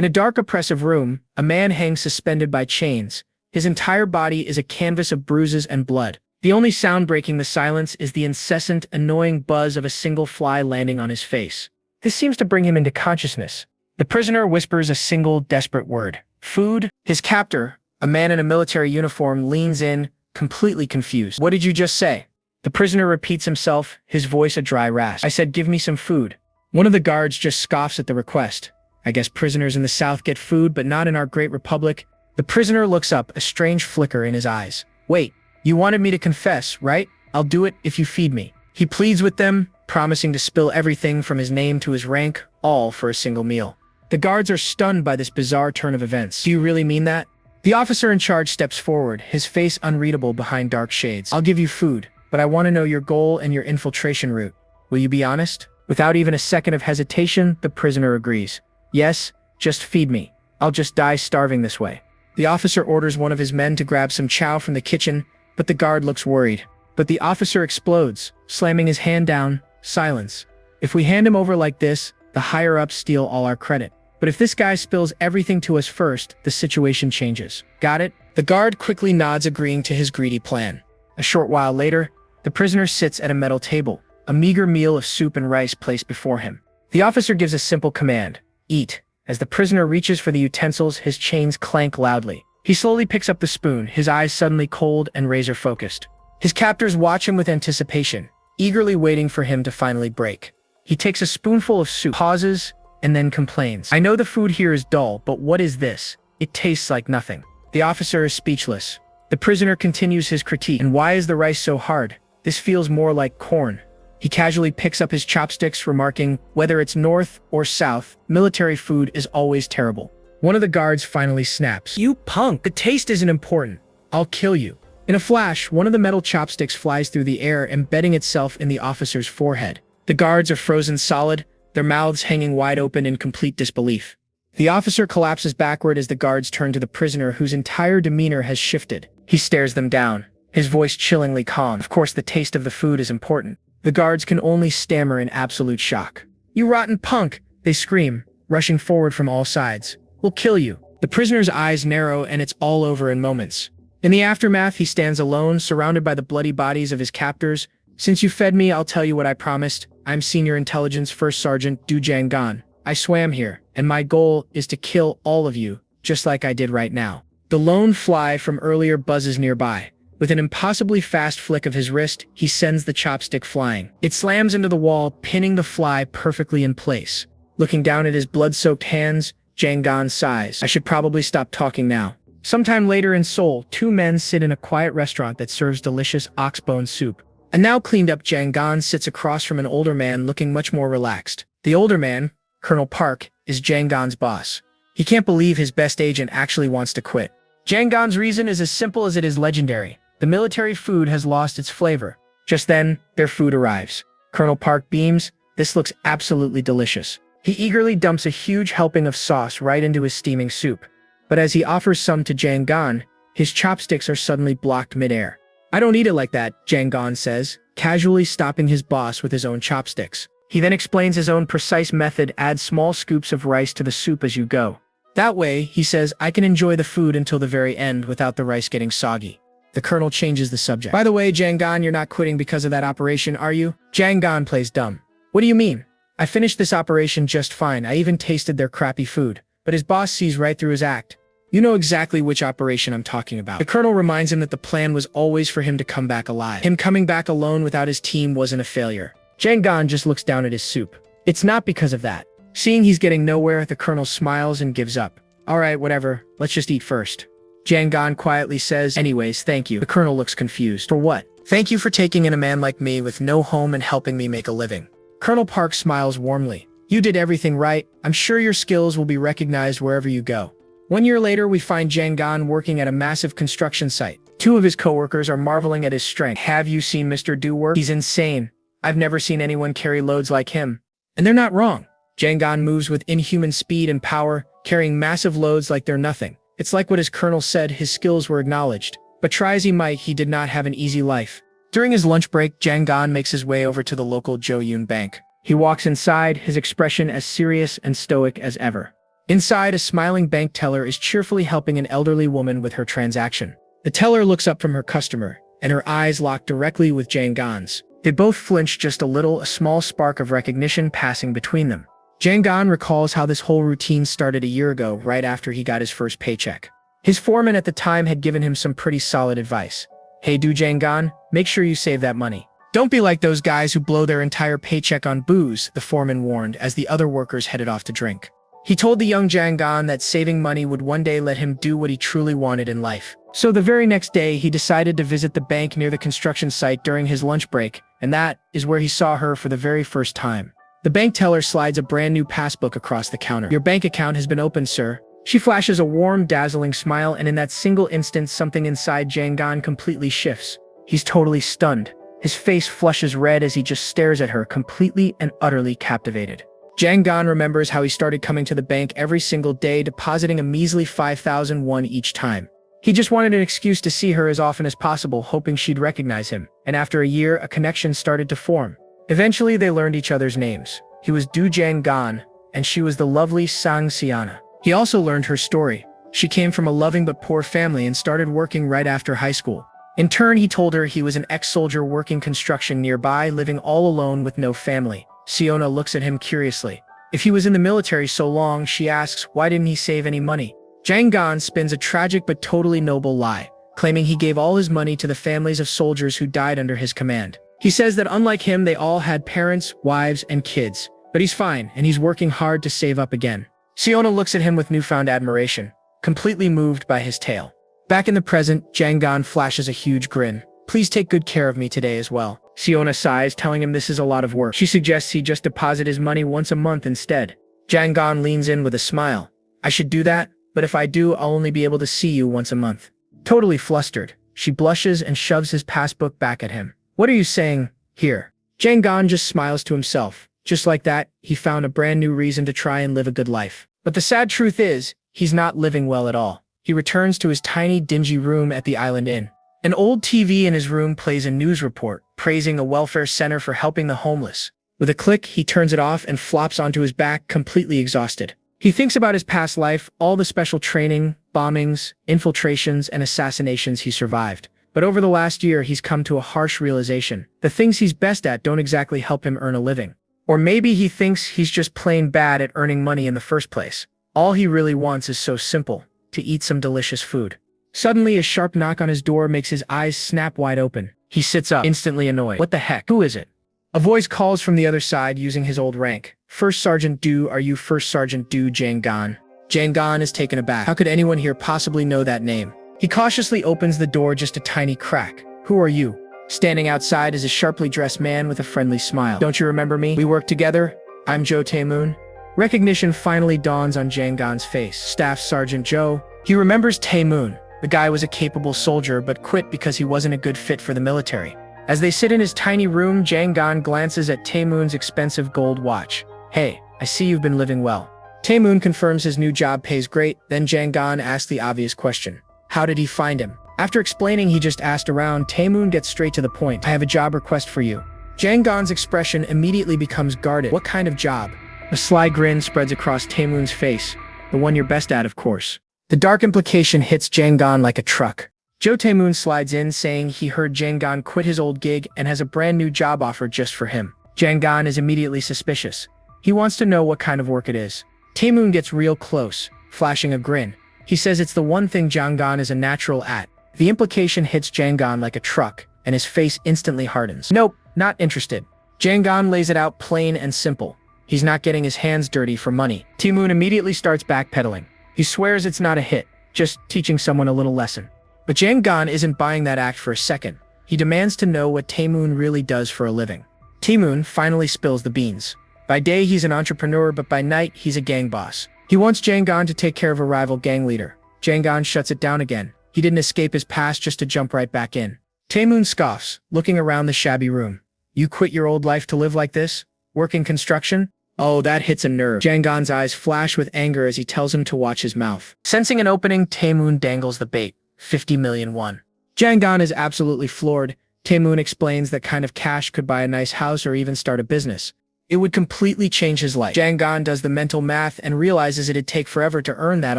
In a dark, oppressive room, a man hangs suspended by chains. His entire body is a canvas of bruises and blood. The only sound breaking the silence is the incessant, annoying buzz of a single fly landing on his face. This seems to bring him into consciousness. The prisoner whispers a single, desperate word. Food? His captor, a man in a military uniform, leans in, completely confused. What did you just say? The prisoner repeats himself, his voice a dry rasp. I said give me some food. One of the guards just scoffs at the request. I guess prisoners in the South get food, but not in our great republic. The prisoner looks up, a strange flicker in his eyes. Wait, you wanted me to confess, right? I'll do it if you feed me. He pleads with them, promising to spill everything from his name to his rank, all for a single meal. The guards are stunned by this bizarre turn of events. Do you really mean that? The officer in charge steps forward, his face unreadable behind dark shades. I'll give you food, but I want to know your goal and your infiltration route. Will you be honest? Without even a second of hesitation, the prisoner agrees. Yes, just feed me. I'll just die starving this way. The officer orders one of his men to grab some chow from the kitchen, but the guard looks worried. But the officer explodes, slamming his hand down. Silence. If we hand him over like this, the higher-ups steal all our credit. But if this guy spills everything to us first, the situation changes. Got it? The guard quickly nods, agreeing to his greedy plan. A short while later, the prisoner sits at a metal table, a meager meal of soup and rice placed before him. The officer gives a simple command. Eat. As the prisoner reaches for the utensils, his chains clank loudly. He slowly picks up the spoon, his eyes suddenly cold and razor-focused. His captors watch him with anticipation, eagerly waiting for him to finally break. He takes a spoonful of soup, pauses, and then complains. I know the food here is dull, but what is this? It tastes like nothing. The officer is speechless. The prisoner continues his critique. And why is the rice so hard? This feels more like corn. He casually picks up his chopsticks, remarking, whether it's north or south, military food is always terrible. One of the guards finally snaps. You punk! The taste isn't important. I'll kill you. In a flash, one of the metal chopsticks flies through the air, embedding itself in the officer's forehead. The guards are frozen solid, their mouths hanging wide open in complete disbelief. The officer collapses backward as the guards turn to the prisoner, whose entire demeanor has shifted. He stares them down, his voice chillingly calm. Of course, the taste of the food is important. The guards can only stammer in absolute shock. You rotten punk! They scream, rushing forward from all sides. We'll kill you. The prisoner's eyes narrow, and it's all over in moments. In the aftermath, he stands alone, surrounded by the bloody bodies of his captors. Since you fed me, I'll tell you what I promised. I'm Senior Intelligence First Sergeant Du Jiangan. I swam here, and my goal is to kill all of you, just like I did right now. The lone fly from earlier buzzes nearby. With an impossibly fast flick of his wrist, he sends the chopstick flying. It slams into the wall, pinning the fly perfectly in place. Looking down at his blood-soaked hands, Jiangan sighs. I should probably stop talking now. Sometime later in Seoul, two men sit in a quiet restaurant that serves delicious oxbone soup. A now cleaned-up Jiangan sits across from an older man looking much more relaxed. The older man, Colonel Park, is Jiangan's boss. He can't believe his best agent actually wants to quit. Jiangan's reason is as simple as it is legendary. The military food has lost its flavor. Just then, their food arrives. Colonel Park beams. This looks absolutely delicious. He eagerly dumps a huge helping of sauce right into his steaming soup. But as he offers some to Jiangan, his chopsticks are suddenly blocked midair. I don't eat it like that, Jiangan says, casually stopping his boss with his own chopsticks. He then explains his own precise method: add small scoops of rice to the soup as you go. That way, he says, I can enjoy the food until the very end without the rice getting soggy. The colonel changes the subject. By the way, Jiangan, you're not quitting because of that operation, are you? Jiangan plays dumb. What do you mean? I finished this operation just fine. I even tasted their crappy food. But his boss sees right through his act. You know exactly which operation I'm talking about. The colonel reminds him that the plan was always for him to come back alive. Him coming back alone without his team wasn't a failure. Jiangan just looks down at his soup. It's not because of that. Seeing he's getting nowhere, the colonel smiles and gives up. Alright, whatever. Let's just eat first. Jiangan quietly says, anyways, thank you. The colonel looks confused. For what? Thank you for taking in a man like me with no home and helping me make a living. Colonel Park smiles warmly. You did everything right. I'm sure your skills will be recognized wherever you go. 1 year later, we find Jiangan working at a massive construction site. Two of his coworkers are marveling at his strength. Have you seen Mr. Du work? He's insane. I've never seen anyone carry loads like him. And they're not wrong. Jiangan moves with inhuman speed and power, carrying massive loads like they're nothing. It's like what his colonel said, his skills were acknowledged. But try as he might, he did not have an easy life. During his lunch break, Jiangan makes his way over to the local Joyun bank. He walks inside, his expression as serious and stoic as ever. Inside, a smiling bank teller is cheerfully helping an elderly woman with her transaction. The teller looks up from her customer, and her eyes lock directly with Jang Gan's. They both flinch just a little, a small spark of recognition passing between them. Jang Gan recalls how this whole routine started a year ago, right after he got his first paycheck. His foreman at the time had given him some pretty solid advice. Hey Jang Gan, make sure you save that money. Don't be like those guys who blow their entire paycheck on booze, the foreman warned as the other workers headed off to drink. He told the young Jang Gan that saving money would one day let him do what he truly wanted in life. So the very next day, he decided to visit the bank near the construction site during his lunch break, and that is where he saw her for the very first time. The bank teller slides a brand new passbook across the counter. Your bank account has been opened, sir. She flashes a warm, dazzling smile, and in that single instant, something inside Jang Gan completely shifts. He's totally stunned. His face flushes red as he just stares at her, completely and utterly captivated. Jang Gan remembers how he started coming to the bank every single day, depositing a measly 5,000 won each time. He just wanted an excuse to see her as often as possible, hoping she'd recognize him. And after a year, a connection started to form. Eventually, they learned each other's names. He was Jang Gan, and she was the lovely Sang Xiana. He also learned her story. She came from a loving but poor family and started working right after high school. In turn, he told her he was an ex-soldier working construction nearby, living all alone with no family. Siona looks at him curiously. If he was in the military so long, she asks, why didn't he save any money? Jang Gan spins a tragic but totally noble lie, claiming he gave all his money to the families of soldiers who died under his command. He says that unlike him, they all had parents, wives, and kids. But he's fine, and he's working hard to save up again. Siona looks at him with newfound admiration, completely moved by his tale. Back in the present, Jang Gan flashes a huge grin. Please take good care of me today as well. Siona sighs, telling him this is a lot of work. She suggests he just deposit his money once a month instead. Jang Gan leans in with a smile. I should do that, but if I do, I'll only be able to see you once a month. Totally flustered, she blushes and shoves his passbook back at him. What are you saying here? Jang Gan just smiles to himself. Just like that, he found a brand new reason to try and live a good life. But the sad truth is, he's not living well at all. He returns to his tiny, dingy room at the Island Inn. An old TV in his room plays a news report, praising a welfare center for helping the homeless. With a click, he turns it off and flops onto his back, completely exhausted. He thinks about his past life, all the special training, bombings, infiltrations, and assassinations he survived. But over the last year, he's come to a harsh realization. The things he's best at don't exactly help him earn a living. Or maybe he thinks he's just plain bad at earning money in the first place. All he really wants is so simple, to eat some delicious food. Suddenly, a sharp knock on his door makes his eyes snap wide open. He sits up, instantly annoyed. What the heck? Who is it? A voice calls from the other side using his old rank. First Sergeant Du, are you First Sergeant Du Jang Gan? Jang Gan is taken aback. How could anyone here possibly know that name? He cautiously opens the door just a tiny crack. Who are you? Standing outside is a sharply dressed man with a friendly smile. Don't you remember me? We worked together. I'm Joe Tae-moon. Recognition finally dawns on Jang Gan's face. Staff Sergeant Joe. He remembers Tae-moon. The guy was a capable soldier, but quit because he wasn't a good fit for the military. As they sit in his tiny room, Jang Gan glances at Tae-moon's expensive gold watch. Hey, I see you've been living well. Tae-moon confirms his new job pays great, then Jang Gan asks the obvious question. How did he find him? After explaining he just asked around, Tae-moon gets straight to the point. I have a job request for you. Jang Gan's expression immediately becomes guarded. What kind of job? A sly grin spreads across Tae-moon's face. The one you're best at, of course. The dark implication hits Jang Gan like a truck. Joe Tae-moon slides in, saying he heard Jang Gan quit his old gig and has a brand new job offer just for him. Jang Gan is immediately suspicious. He wants to know what kind of work it is. Tae-moon gets real close, flashing a grin. He says it's the one thing Jang Gan is a natural at. The implication hits Jang Gan like a truck, and his face instantly hardens. Nope, not interested. Jang Gan lays it out plain and simple. He's not getting his hands dirty for money. Tae-moon immediately starts backpedaling. He swears it's not a hit, just teaching someone a little lesson. But Jang Gan isn't buying that act for a second. He demands to know what Tae-moon really does for a living. Tae-moon finally spills the beans. By day, he's an entrepreneur, but by night, he's a gang boss. He wants Jang Gan to take care of a rival gang leader. Jang Gan shuts it down again. He didn't escape his past just to jump right back in. Tae-moon scoffs, looking around the shabby room. You quit your old life to live like this? Working construction? Oh, that hits a nerve. Jang Gan's eyes flash with anger as he tells him to watch his mouth. Sensing an opening, Tae-moon dangles the bait. 50 million won. Jang Gan is absolutely floored. Tae-moon explains that kind of cash could buy a nice house or even start a business. It would completely change his life. Jang Gan does the mental math and realizes it'd take forever to earn that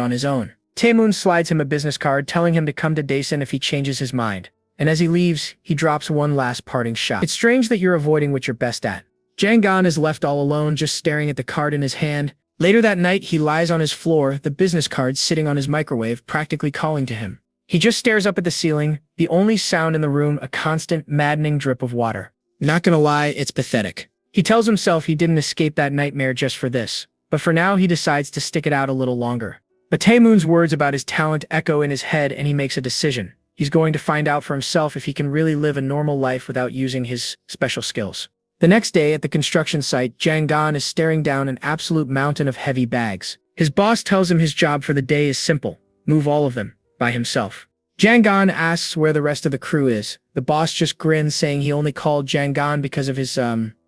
on his own. Taemoon slides him a business card telling him to come to Daesun if he changes his mind. And as he leaves, he drops one last parting shot. It's strange that you're avoiding what you're best at. Jang Gan is left all alone, just staring at the card in his hand. Later that night, he lies on his floor, the business card sitting on his microwave, practically calling to him. He just stares up at the ceiling, the only sound in the room a constant, maddening drip of water. Not gonna lie, it's pathetic. He tells himself he didn't escape that nightmare just for this, but for now he decides to stick it out a little longer. But Taemoon's words about his talent echo in his head and he makes a decision. He's going to find out for himself if he can really live a normal life without using his special skills. The next day at the construction site, Jang Gan is staring down an absolute mountain of heavy bags. His boss tells him his job for the day is simple: move all of them, by himself. Jang Gan asks where the rest of the crew is. The boss just grins, saying he only called Jang Gan because of his,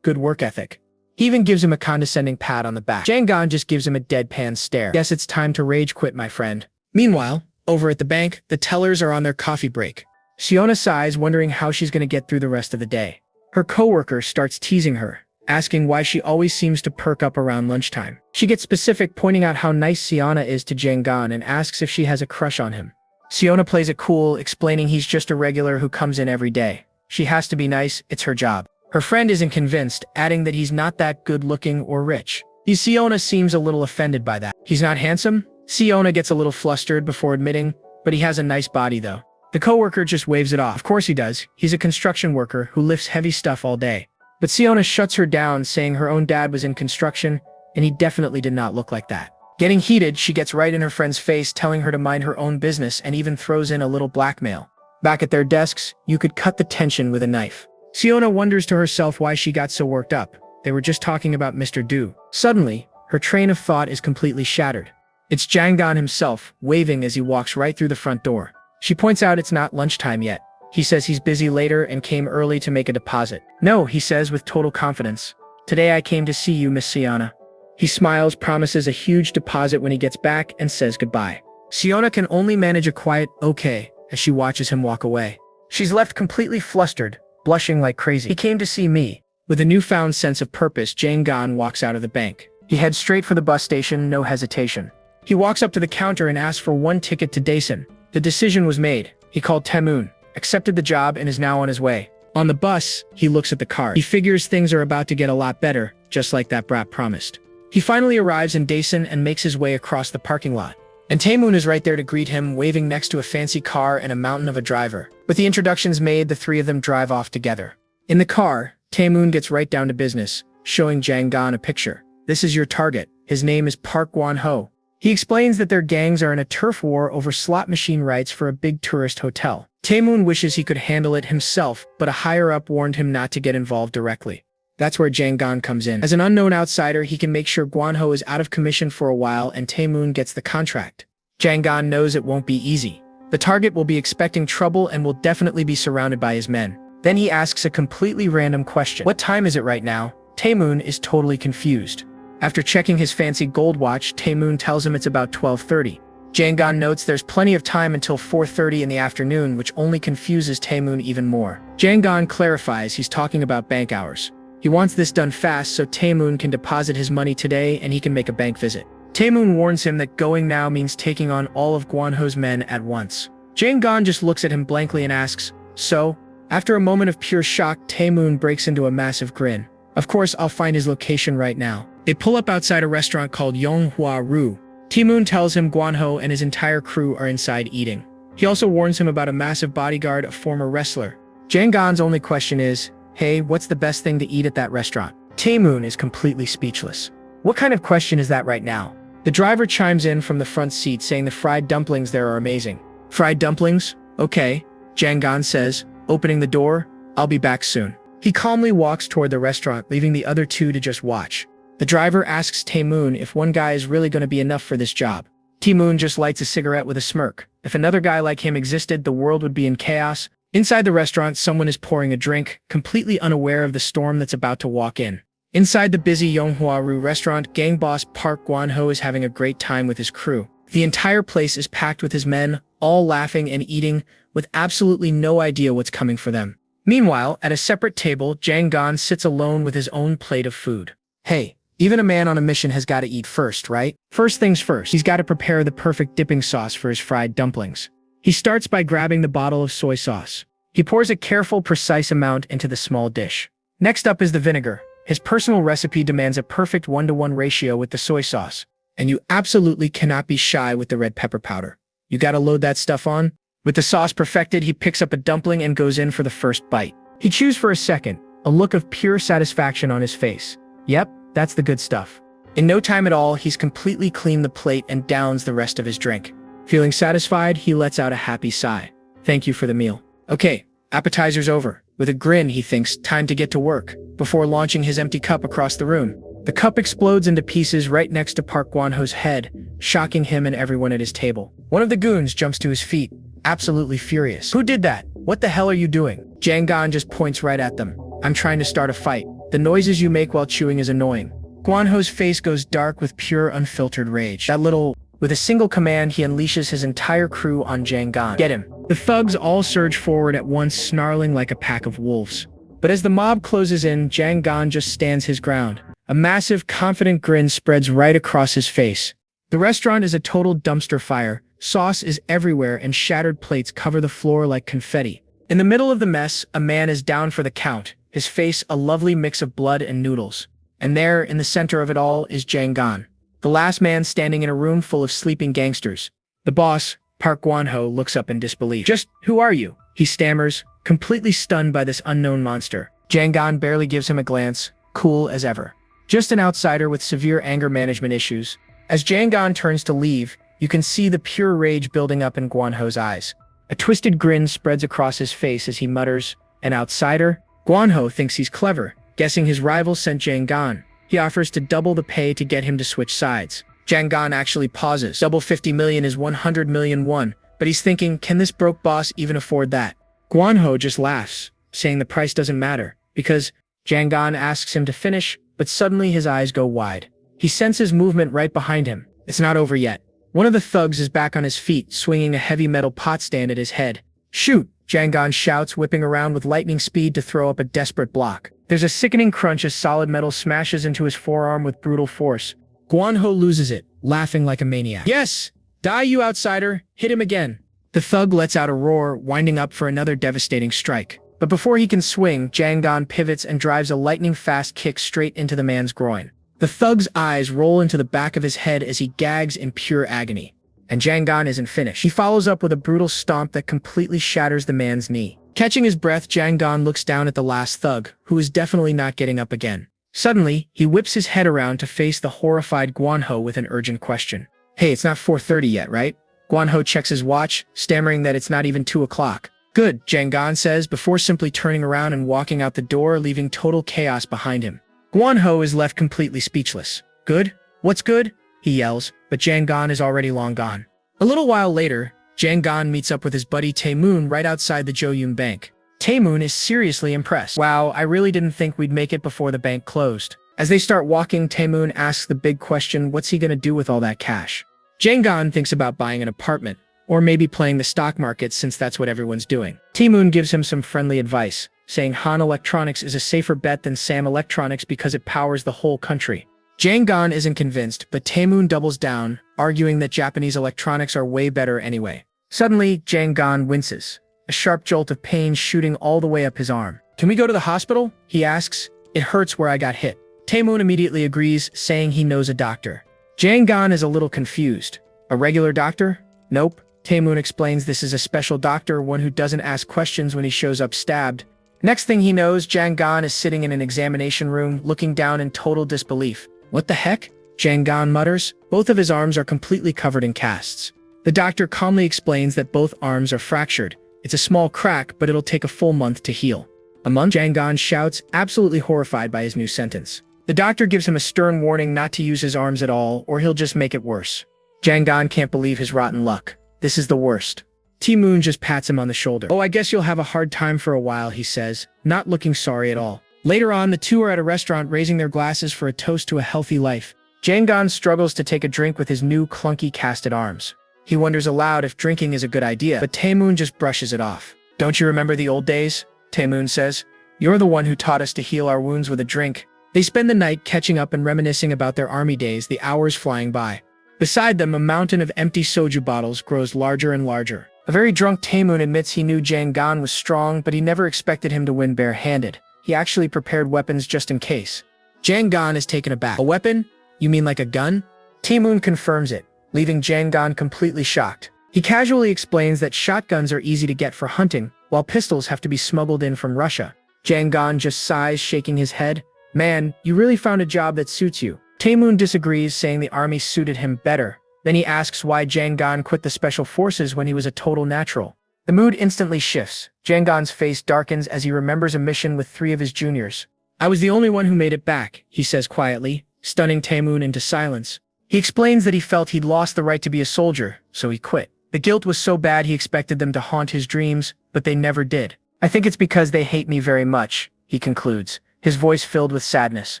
good work ethic. He even gives him a condescending pat on the back. Jang Gan just gives him a deadpan stare. Guess it's time to rage quit, my friend. Meanwhile, over at the bank, the tellers are on their coffee break. Siona sighs, wondering how she's going to get through the rest of the day. Her coworker starts teasing her, asking why she always seems to perk up around lunchtime. She gets specific, pointing out how nice Siona is to Jang Gan and asks if she has a crush on him. Siona plays it cool, explaining he's just a regular who comes in every day. She has to be nice, it's her job. Her friend isn't convinced, adding that he's not that good-looking or rich. Siona seems a little offended by that. He's not handsome? Siona gets a little flustered before admitting, but he has a nice body though. The coworker just waves it off. Of course he does. He's a construction worker who lifts heavy stuff all day. But Siona shuts her down, saying her own dad was in construction, and he definitely did not look like that. Getting heated, she gets right in her friend's face, telling her to mind her own business and even throws in a little blackmail. Back at their desks, you could cut the tension with a knife. Siona wonders to herself why she got so worked up. They were just talking about Mr. Du. Suddenly, her train of thought is completely shattered. It's Jang Gan himself, waving as he walks right through the front door. She points out it's not lunchtime yet. He says he's busy later and came early to make a deposit. No, he says with total confidence. Today I came to see you, Miss Siona. He smiles, promises a huge deposit when he gets back, and says goodbye. Siona can only manage a quiet okay as she watches him walk away. She's left completely flustered, blushing like crazy. He came to see me. With a newfound sense of purpose, Jang Gan walks out of the bank. He heads straight for the bus station, no hesitation. He walks up to the counter and asks for one ticket to Daesun. The decision was made. He called Taemoon, accepted the job, and is now on his way. On the bus, he looks at the card. He figures things are about to get a lot better, just like that brat promised. He finally arrives in Daesun and makes his way across the parking lot. And Taemoon is right there to greet him, waving next to a fancy car and a mountain of a driver. With the introductions made, the three of them drive off together. In the car, Taemoon gets right down to business, showing Jang Gan a picture. This is your target. His name is Park Gwan-ho. He explains that their gangs are in a turf war over slot machine rights for a big tourist hotel. Taemoon wishes he could handle it himself, but a higher-up warned him not to get involved directly. That's where Jang Gan comes in. As an unknown outsider, he can make sure Gwan-ho is out of commission for a while and Taemoon gets the contract. Jang Gan knows it won't be easy. The target will be expecting trouble and will definitely be surrounded by his men. Then he asks a completely random question. What time is it right now? Taemoon is totally confused. After checking his fancy gold watch, Taemoon tells him it's about 12:30. Jang Gan notes there's plenty of time until 4:30 in the afternoon, which only confuses Taemoon even more. Jang Gan clarifies he's talking about bank hours. He wants this done fast so Taemoon can deposit his money today and he can make a bank visit. Taemoon warns him that going now means taking on all of Gwan-ho's men at once. Jang Gan just looks at him blankly and asks, so? After a moment of pure shock, Taemoon breaks into a massive grin. Of course, I'll find his location right now. They pull up outside a restaurant called Yonghua Ru. Taemoon tells him Gwan-ho and his entire crew are inside eating. He also warns him about a massive bodyguard, a former wrestler. Jang Gan's only question is, hey, what's the best thing to eat at that restaurant? Taemoon is completely speechless. What kind of question is that right now? The driver chimes in from the front seat saying the fried dumplings there are amazing. Fried dumplings? Okay, Jang Gan says, opening the door. I'll be back soon. He calmly walks toward the restaurant, leaving the other two to just watch. The driver asks Taemoon if one guy is really going to be enough for this job. Taemoon just lights a cigarette with a smirk. If another guy like him existed, the world would be in chaos. Inside the restaurant, someone is pouring a drink, completely unaware of the storm that's about to walk in. Inside the busy Yonghua Ru restaurant, gang boss Park Gwan-ho is having a great time with his crew. The entire place is packed with his men, all laughing and eating, with absolutely no idea what's coming for them. Meanwhile, at a separate table, Jang Gan sits alone with his own plate of food. Hey, even a man on a mission has got to eat first, right? First things first, he's got to prepare the perfect dipping sauce for his fried dumplings. He starts by grabbing the bottle of soy sauce. He pours a careful, precise amount into the small dish. Next up is the vinegar. His personal recipe demands a perfect 1-to-1 ratio with the soy sauce. And you absolutely cannot be shy with the red pepper powder. You gotta load that stuff on. With the sauce perfected, he picks up a dumpling and goes in for the first bite. He chews for a second, a look of pure satisfaction on his face. Yep, that's the good stuff. In no time at all, he's completely cleaned the plate and downs the rest of his drink. Feeling satisfied, he lets out a happy sigh. Thank you for the meal. Okay, appetizer's over. With a grin, he thinks, time to get to work, before launching his empty cup across the room. The cup explodes into pieces right next to Park Gwan-ho's head, shocking him and everyone at his table. One of the goons jumps to his feet, absolutely furious. Who did that? What the hell are you doing? Jang Gan just points right at them. I'm trying to start a fight. The noises you make while chewing is annoying. Gwan-ho's face goes dark with pure, unfiltered rage. With a single command, he unleashes his entire crew on Jang Gan. Get him. The thugs all surge forward at once, snarling like a pack of wolves. But as the mob closes in, Jang Gan just stands his ground. A massive, confident grin spreads right across his face. The restaurant is a total dumpster fire. Sauce is everywhere and shattered plates cover the floor like confetti. In the middle of the mess, a man is down for the count, his face a lovely mix of blood and noodles. And there, in the center of it all, is Jang Gan, the last man standing in a room full of sleeping gangsters. The boss, Park Gwan-ho, looks up in disbelief. Just who are you? He stammers, completely stunned by this unknown monster. Jang Gan barely gives him a glance, cool as ever. Just an outsider with severe anger management issues. As Jang Gan turns to leave, you can see the pure rage building up in Gwan-ho's eyes. A twisted grin spreads across his face as he mutters, an outsider? Gwan-ho thinks he's clever, guessing his rival sent Jang Gan. He offers to double the pay to get him to switch sides. Jang Gan actually pauses. Double 50 million is 100 million won, but he's thinking, can this broke boss even afford that? Gwan-ho just laughs, saying the price doesn't matter, because Jang Gan asks him to finish, but suddenly his eyes go wide. He senses movement right behind him. It's not over yet. One of the thugs is back on his feet, swinging a heavy metal pot stand at his head. Shoot! Jang Gan shouts, whipping around with lightning speed to throw up a desperate block. There's a sickening crunch as solid metal smashes into his forearm with brutal force. Gwan-ho loses it, laughing like a maniac. Yes! Die, you outsider! Hit him again! The thug lets out a roar, winding up for another devastating strike. But before he can swing, Jang Gan pivots and drives a lightning-fast kick straight into the man's groin. The thug's eyes roll into the back of his head as he gags in pure agony. And Jang Gan isn't finished. He follows up with a brutal stomp that completely shatters the man's knee. Catching his breath, Jang Gan looks down at the last thug, who is definitely not getting up again. Suddenly, he whips his head around to face the horrified Gwan-ho with an urgent question. Hey, it's not 4:30 yet, right? Gwan-ho checks his watch, stammering that it's not even 2 o'clock. Good, Jang Gan says, before simply turning around and walking out the door, leaving total chaos behind him. Gwan-ho is left completely speechless. Good? What's good? He yells, but Jang Gan is already long gone. A little while later, Jang Gan meets up with his buddy Tae-moon right outside the Jo-yoon Bank. Tae-moon is seriously impressed. Wow, I really didn't think we'd make it before the bank closed. As they start walking, Tae-moon asks the big question, what's he gonna do with all that cash? Jang Gan thinks about buying an apartment, or maybe playing the stock market since that's what everyone's doing. Tae-moon gives him some friendly advice, saying Han Electronics is a safer bet than Sam Electronics because it powers the whole country. Jang Gan isn't convinced, but Tae-moon doubles down, arguing that Japanese electronics are way better anyway. Suddenly, Jang Gan winces, a sharp jolt of pain shooting all the way up his arm. Can we go to the hospital? He asks. It hurts where I got hit. Tae-moon immediately agrees, saying he knows a doctor. Jang Gan is a little confused. A regular doctor? Nope. Tae-moon explains this is a special doctor, one who doesn't ask questions when he shows up stabbed. Next thing he knows, Jang Gan is sitting in an examination room, looking down in total disbelief. What the heck? Jang Gan mutters. Both of his arms are completely covered in casts. The doctor calmly explains that both arms are fractured. It's a small crack, but it'll take a full month to heal. A month? Jang Gan shouts, absolutely horrified by his new sentence. The doctor gives him a stern warning not to use his arms at all, or he'll just make it worse. Jang Gan can't believe his rotten luck. This is the worst. Tae-moon just pats him on the shoulder. Oh, I guess you'll have a hard time for a while, he says, not looking sorry at all. Later on, the two are at a restaurant raising their glasses for a toast to a healthy life. Jang Gan struggles to take a drink with his new clunky casted arms. He wonders aloud if drinking is a good idea, but Tae-moon just brushes it off. Don't you remember the old days? Tae-moon says. You're the one who taught us to heal our wounds with a drink. They spend the night catching up and reminiscing about their army days, the hours flying by. Beside them, a mountain of empty soju bottles grows larger and larger. A very drunk Taemoon admits he knew Jang Gan was strong, but he never expected him to win bare-handed. He actually prepared weapons just in case. Jang Gan is taken aback. A weapon? You mean like a gun? Taemoon confirms it, leaving Jang Gan completely shocked. He casually explains that shotguns are easy to get for hunting, while pistols have to be smuggled in from Russia. Jang Gan just sighs, shaking his head. Man, you really found a job that suits you. Taemoon disagrees, saying the army suited him better. Then he asks why Jang Gan quit the special forces when he was a total natural. The mood instantly shifts. Jang Gan's face darkens as he remembers a mission with 3 of his juniors. I was the only one who made it back, he says quietly, stunning Taemoon into silence. He explains that he felt he'd lost the right to be a soldier, so he quit. The guilt was so bad he expected them to haunt his dreams, but they never did. I think it's because they hate me very much, he concludes, his voice filled with sadness.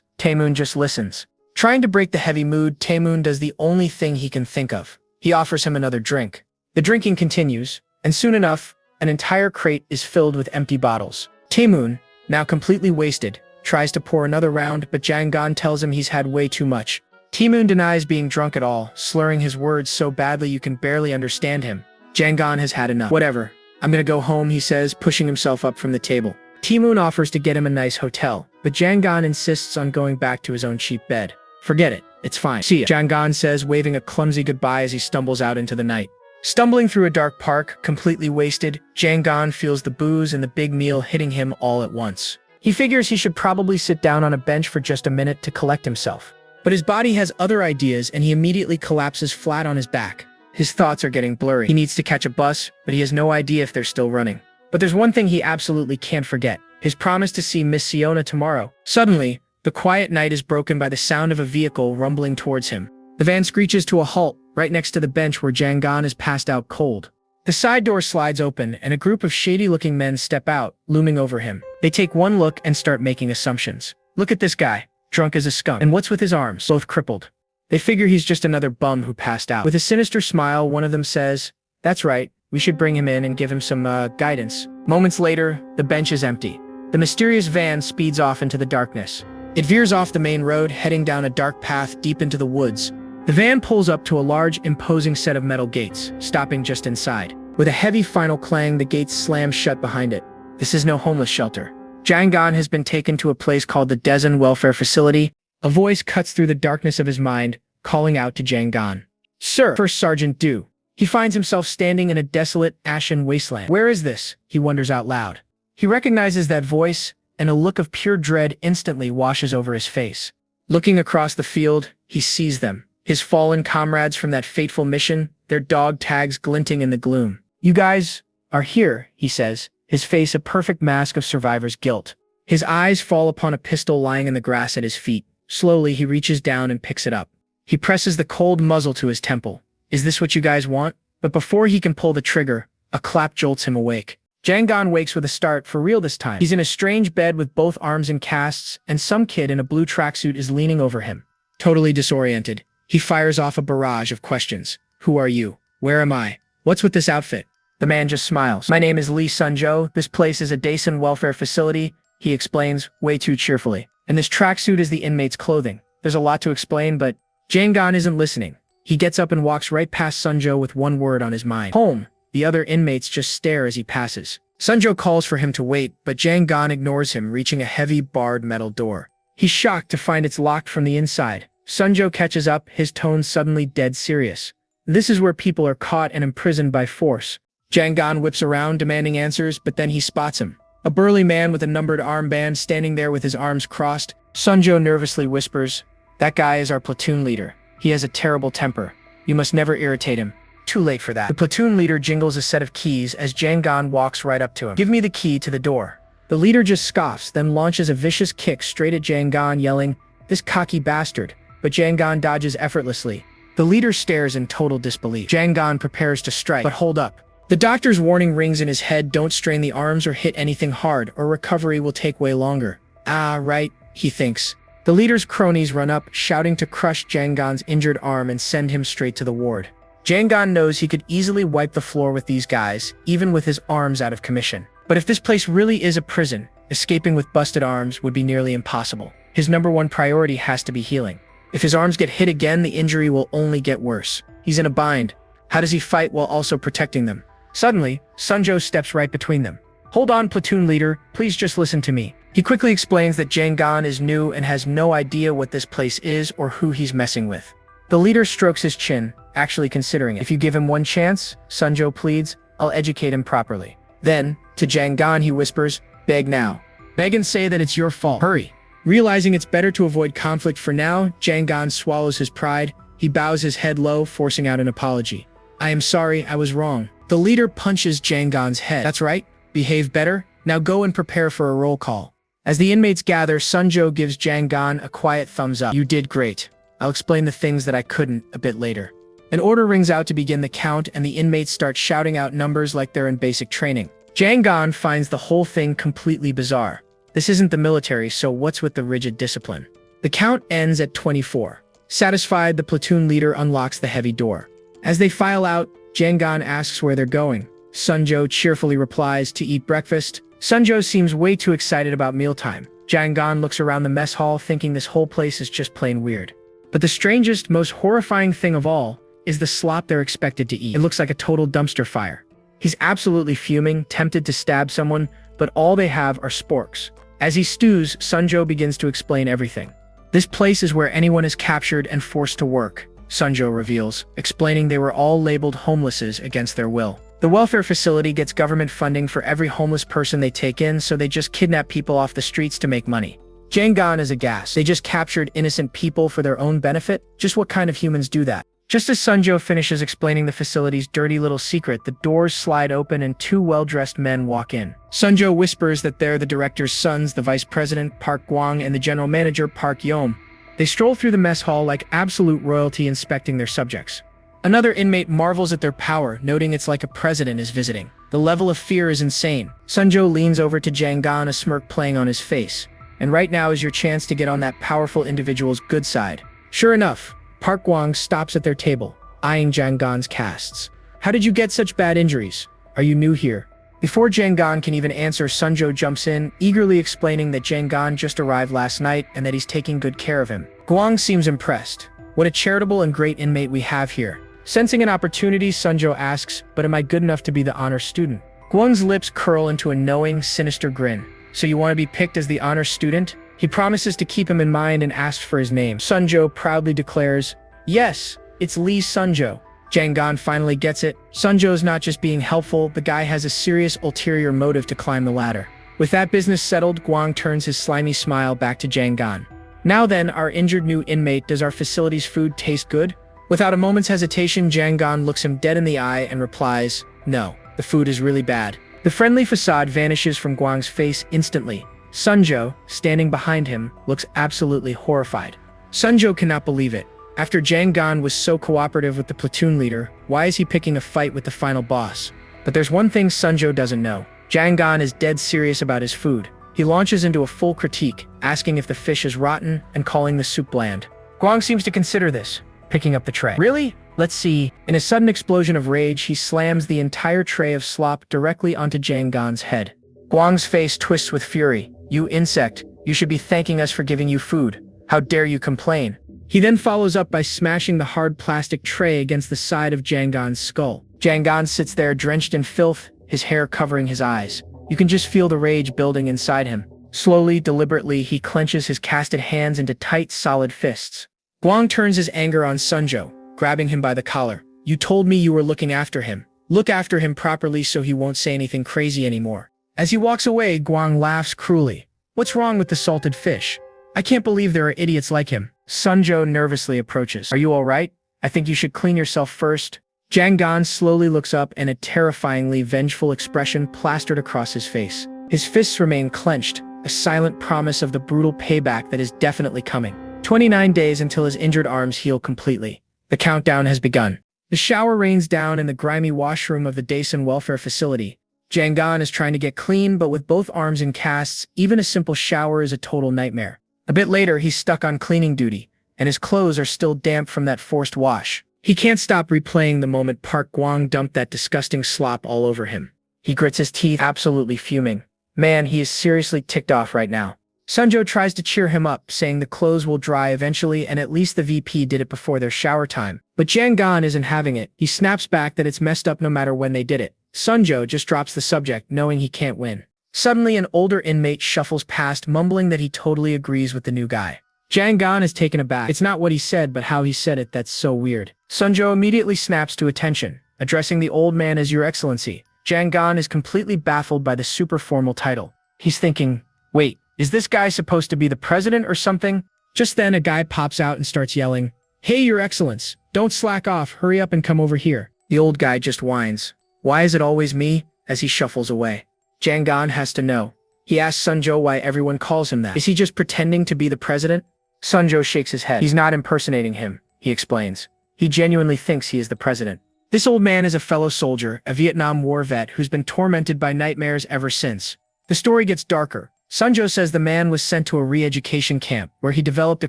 Taemoon just listens. Trying to break the heavy mood, Taemoon does the only thing he can think of. He offers him another drink. The drinking continues, and soon enough, an entire crate is filled with empty bottles. Taemoon, now completely wasted, tries to pour another round, but Jang Gan tells him he's had way too much. Taemoon denies being drunk at all, slurring his words so badly you can barely understand him. Jang Gan has had enough. Whatever. I'm gonna go home, he says, pushing himself up from the table. Taemoon offers to get him a nice hotel, but Jang Gan insists on going back to his own cheap bed. Forget it. It's fine. See ya, Jang Gan says, waving a clumsy goodbye as he stumbles out into the night. Stumbling through a dark park, completely wasted, Jang Gan feels the booze and the big meal hitting him all at once. He figures he should probably sit down on a bench for just a minute to collect himself. But his body has other ideas and he immediately collapses flat on his back. His thoughts are getting blurry. He needs to catch a bus, but he has no idea if they're still running. But there's one thing he absolutely can't forget. His promise to see Miss Siona tomorrow. Suddenly, the quiet night is broken by the sound of a vehicle rumbling towards him. The van screeches to a halt, right next to the bench where Jang Gan is passed out cold. The side door slides open, and a group of shady-looking men step out, looming over him. They take one look and start making assumptions. Look at this guy, drunk as a skunk. And what's with his arms, both crippled? They figure he's just another bum who passed out. With a sinister smile, one of them says, "That's right, we should bring him in and give him some, guidance." Moments later, the bench is empty. The mysterious van speeds off into the darkness. It veers off the main road, heading down a dark path deep into the woods. The van pulls up to a large, imposing set of metal gates, stopping just inside. With a heavy final clang, the gates slam shut behind it. This is no homeless shelter. Jang Gan has been taken to a place called the Dezen Welfare Facility. A voice cuts through the darkness of his mind, calling out to Jang Gan. "Sir, First Sergeant Du." He finds himself standing in a desolate, ashen wasteland. Where is this? He wonders out loud. He recognizes that voice, and a look of pure dread instantly washes over his face. Looking across the field, he sees them, his fallen comrades from that fateful mission, their dog tags glinting in the gloom. "You guys are here," he says, his face a perfect mask of survivor's guilt. His eyes fall upon a pistol lying in the grass at his feet. Slowly, he reaches down and picks it up. He presses the cold muzzle to his temple. "Is this what you guys want?" But before he can pull the trigger, a clap jolts him awake. Jang Gan wakes with a start, for real this time. He's in a strange bed with both arms in casts, and some kid in a blue tracksuit is leaning over him. Totally disoriented, he fires off a barrage of questions. "Who are you? Where am I? What's with this outfit?" The man just smiles. "My name is Lee Sunjo. This place is a Daesun welfare facility," he explains, way too cheerfully. "And this tracksuit is the inmate's clothing." There's a lot to explain, but Jang Gan isn't listening. He gets up and walks right past Sunjo with one word on his mind. "Home." The other inmates just stare as he passes. Sunjo calls for him to wait, but Jang Gan ignores him, reaching a heavy, barred metal door. He's shocked to find it's locked from the inside. Sunjo catches up, his tone suddenly dead serious. "This is where people are caught and imprisoned by force." Jang Gan whips around, demanding answers, but then he spots him. A burly man with a numbered armband standing there with his arms crossed. Sunjo nervously whispers, "That guy is our platoon leader. He has a terrible temper. You must never irritate him." Too late for that. The platoon leader jingles a set of keys as Jang Gan walks right up to him. "Give me the key to the door." The leader just scoffs, then launches a vicious kick straight at Jang Gan, yelling, "This cocky bastard," but Jang Gan dodges effortlessly. The leader stares in total disbelief. Jang Gan prepares to strike, but hold up. The doctor's warning rings in his head: don't strain the arms or hit anything hard, or recovery will take way longer. "Ah, right," he thinks. The leader's cronies run up, shouting to crush Jang Gan's injured arm and send him straight to the ward. Jang Gan knows he could easily wipe the floor with these guys, even with his arms out of commission. But if this place really is a prison, escaping with busted arms would be nearly impossible. His #1 priority has to be healing. If his arms get hit again, the injury will only get worse. He's in a bind. How does he fight while also protecting them? Suddenly, Sunjo steps right between them. "Hold on, platoon leader, please just listen to me." He quickly explains that Jangan is new and has no idea what this place is or who he's messing with. The leader strokes his chin, actually considering it. "If you give him one chance," Sunjo pleads, "I'll educate him properly." Then, to Jangan he whispers, "Beg now. Beg and say that it's your fault. Hurry." Realizing it's better to avoid conflict for now, Jangan swallows his pride. He bows his head low, forcing out an apology. "I am sorry, I was wrong." The leader punches Jangan's head. "That's right. Behave better. Now go and prepare for a roll call." As the inmates gather, Sunjo gives Jangan a quiet thumbs up. "You did great. I'll explain the things that I couldn't a bit later." An order rings out to begin the count, and the inmates start shouting out numbers like they're in basic training. Jangan finds the whole thing completely bizarre. This isn't the military, so what's with the rigid discipline? The count ends at 24. Satisfied, the platoon leader unlocks the heavy door. As they file out, Jangan asks where they're going. Sunjo cheerfully replies, "To eat breakfast." Sunjo seems way too excited about mealtime. Jangan looks around the mess hall, thinking this whole place is just plain weird. But the strangest, most horrifying thing of all is the slop they're expected to eat. It looks like a total dumpster fire. He's absolutely fuming, tempted to stab someone, but all they have are sporks. As he stews, Sunjo begins to explain everything. "This place is where anyone is captured and forced to work," Sunjo reveals, explaining they were all labeled homelesses against their will. The welfare facility gets government funding for every homeless person they take in, so they just kidnap people off the streets to make money. Jangan is aghast. They just captured innocent people for their own benefit? Just what kind of humans do that? Just as Sunjo finishes explaining the facility's dirty little secret, the doors slide open and 2 well-dressed men walk in. Sunjo whispers that they're the director's sons, the vice president, Park Gwang, and the general manager, Park Yom. They stroll through the mess hall like absolute royalty, inspecting their subjects. Another inmate marvels at their power, noting it's like a president is visiting. The level of fear is insane. Sunjo leans over to Jangan, a smirk playing on his face. "And right now is your chance to get on that powerful individual's good side." Sure enough, Park Gwang stops at their table, eyeing Jangan's casts. "How did you get such bad injuries? Are you new here?" Before Jangan can even answer, Sunjo jumps in, eagerly explaining that Jangan just arrived last night and that he's taking good care of him. Gwang seems impressed. "What a charitable and great inmate we have here." Sensing an opportunity, Sunjo asks, "But am I good enough to be the honor student?" Gwang's lips curl into a knowing, sinister grin. "So you want to be picked as the honor student?" He promises to keep him in mind and asks for his name. Sunjo proudly declares, "Yes, it's Lee Sunjo." Jangan finally gets it. Sunjo's not just being helpful, the guy has a serious ulterior motive to climb the ladder. With that business settled, Gwang turns his slimy smile back to Jangan. "Now then, our injured new inmate, does our facility's food taste good?" Without a moment's hesitation, Jangan looks him dead in the eye and replies, "No, the food is really bad." The friendly facade vanishes from Gwang's face instantly. Sunjo, standing behind him, looks absolutely horrified. Sunjo cannot believe it. After Jangan was so cooperative with the platoon leader, why is he picking a fight with the final boss? But there's one thing Sunjo doesn't know. Jangan is dead serious about his food. He launches into a full critique, asking if the fish is rotten and calling the soup bland. Gwang seems to consider this, picking up the tray. "Really? Let's see." In a sudden explosion of rage, he slams the entire tray of slop directly onto Jangan's head. Gwang's face twists with fury. "You insect, you should be thanking us for giving you food. How dare you complain?" He then follows up by smashing the hard plastic tray against the side of Jangan's skull. Jangan sits there drenched in filth, his hair covering his eyes. You can just feel the rage building inside him. Slowly, deliberately, he clenches his casted hands into tight, solid fists. Gwang turns his anger on Sunjo, grabbing him by the collar. "You told me you were looking after him. Look after him properly so he won't say anything crazy anymore." As he walks away, Gwang laughs cruelly. "What's wrong with the salted fish? I can't believe there are idiots like him." Sunjo nervously approaches. "Are you all right? I think you should clean yourself first." Jangan slowly looks up, and a terrifyingly vengeful expression plastered across his face. His fists remain clenched, a silent promise of the brutal payback that is definitely coming. 29 days until his injured arms heal completely. The countdown has begun. The shower rains down in the grimy washroom of the Daesun welfare facility. Jangan is trying to get clean, but with both arms in casts, even a simple shower is a total nightmare. A bit later, he's stuck on cleaning duty, and his clothes are still damp from that forced wash. He can't stop replaying the moment Park Gwang dumped that disgusting slop all over him. He grits his teeth, absolutely fuming. Man, he is seriously ticked off right now. Sunjo tries to cheer him up, saying the clothes will dry eventually and at least the VP did it before their shower time. But Jangan isn't having it. He snaps back that it's messed up no matter when they did it. Sunjo just drops the subject, knowing he can't win. Suddenly, an older inmate shuffles past, mumbling that he totally agrees with the new guy. Jangan is taken aback. It's not what he said, but how he said it that's so weird. Sunjo immediately snaps to attention, addressing the old man as Your Excellency. Jangan is completely baffled by the super formal title. He's thinking, wait, is this guy supposed to be the president or something? Just then, a guy pops out and starts yelling, Hey, Your Excellence, don't slack off, hurry up and come over here. The old guy just whines. Why is it always me? As he shuffles away. Jangan has to know. He asks Sunjo why everyone calls him that. Is he just pretending to be the president? Sunjo shakes his head. He's not impersonating him, he explains. He genuinely thinks he is the president. This old man is a fellow soldier, a Vietnam War vet who's been tormented by nightmares ever since. The story gets darker. Sunjo says the man was sent to a re-education camp, where he developed a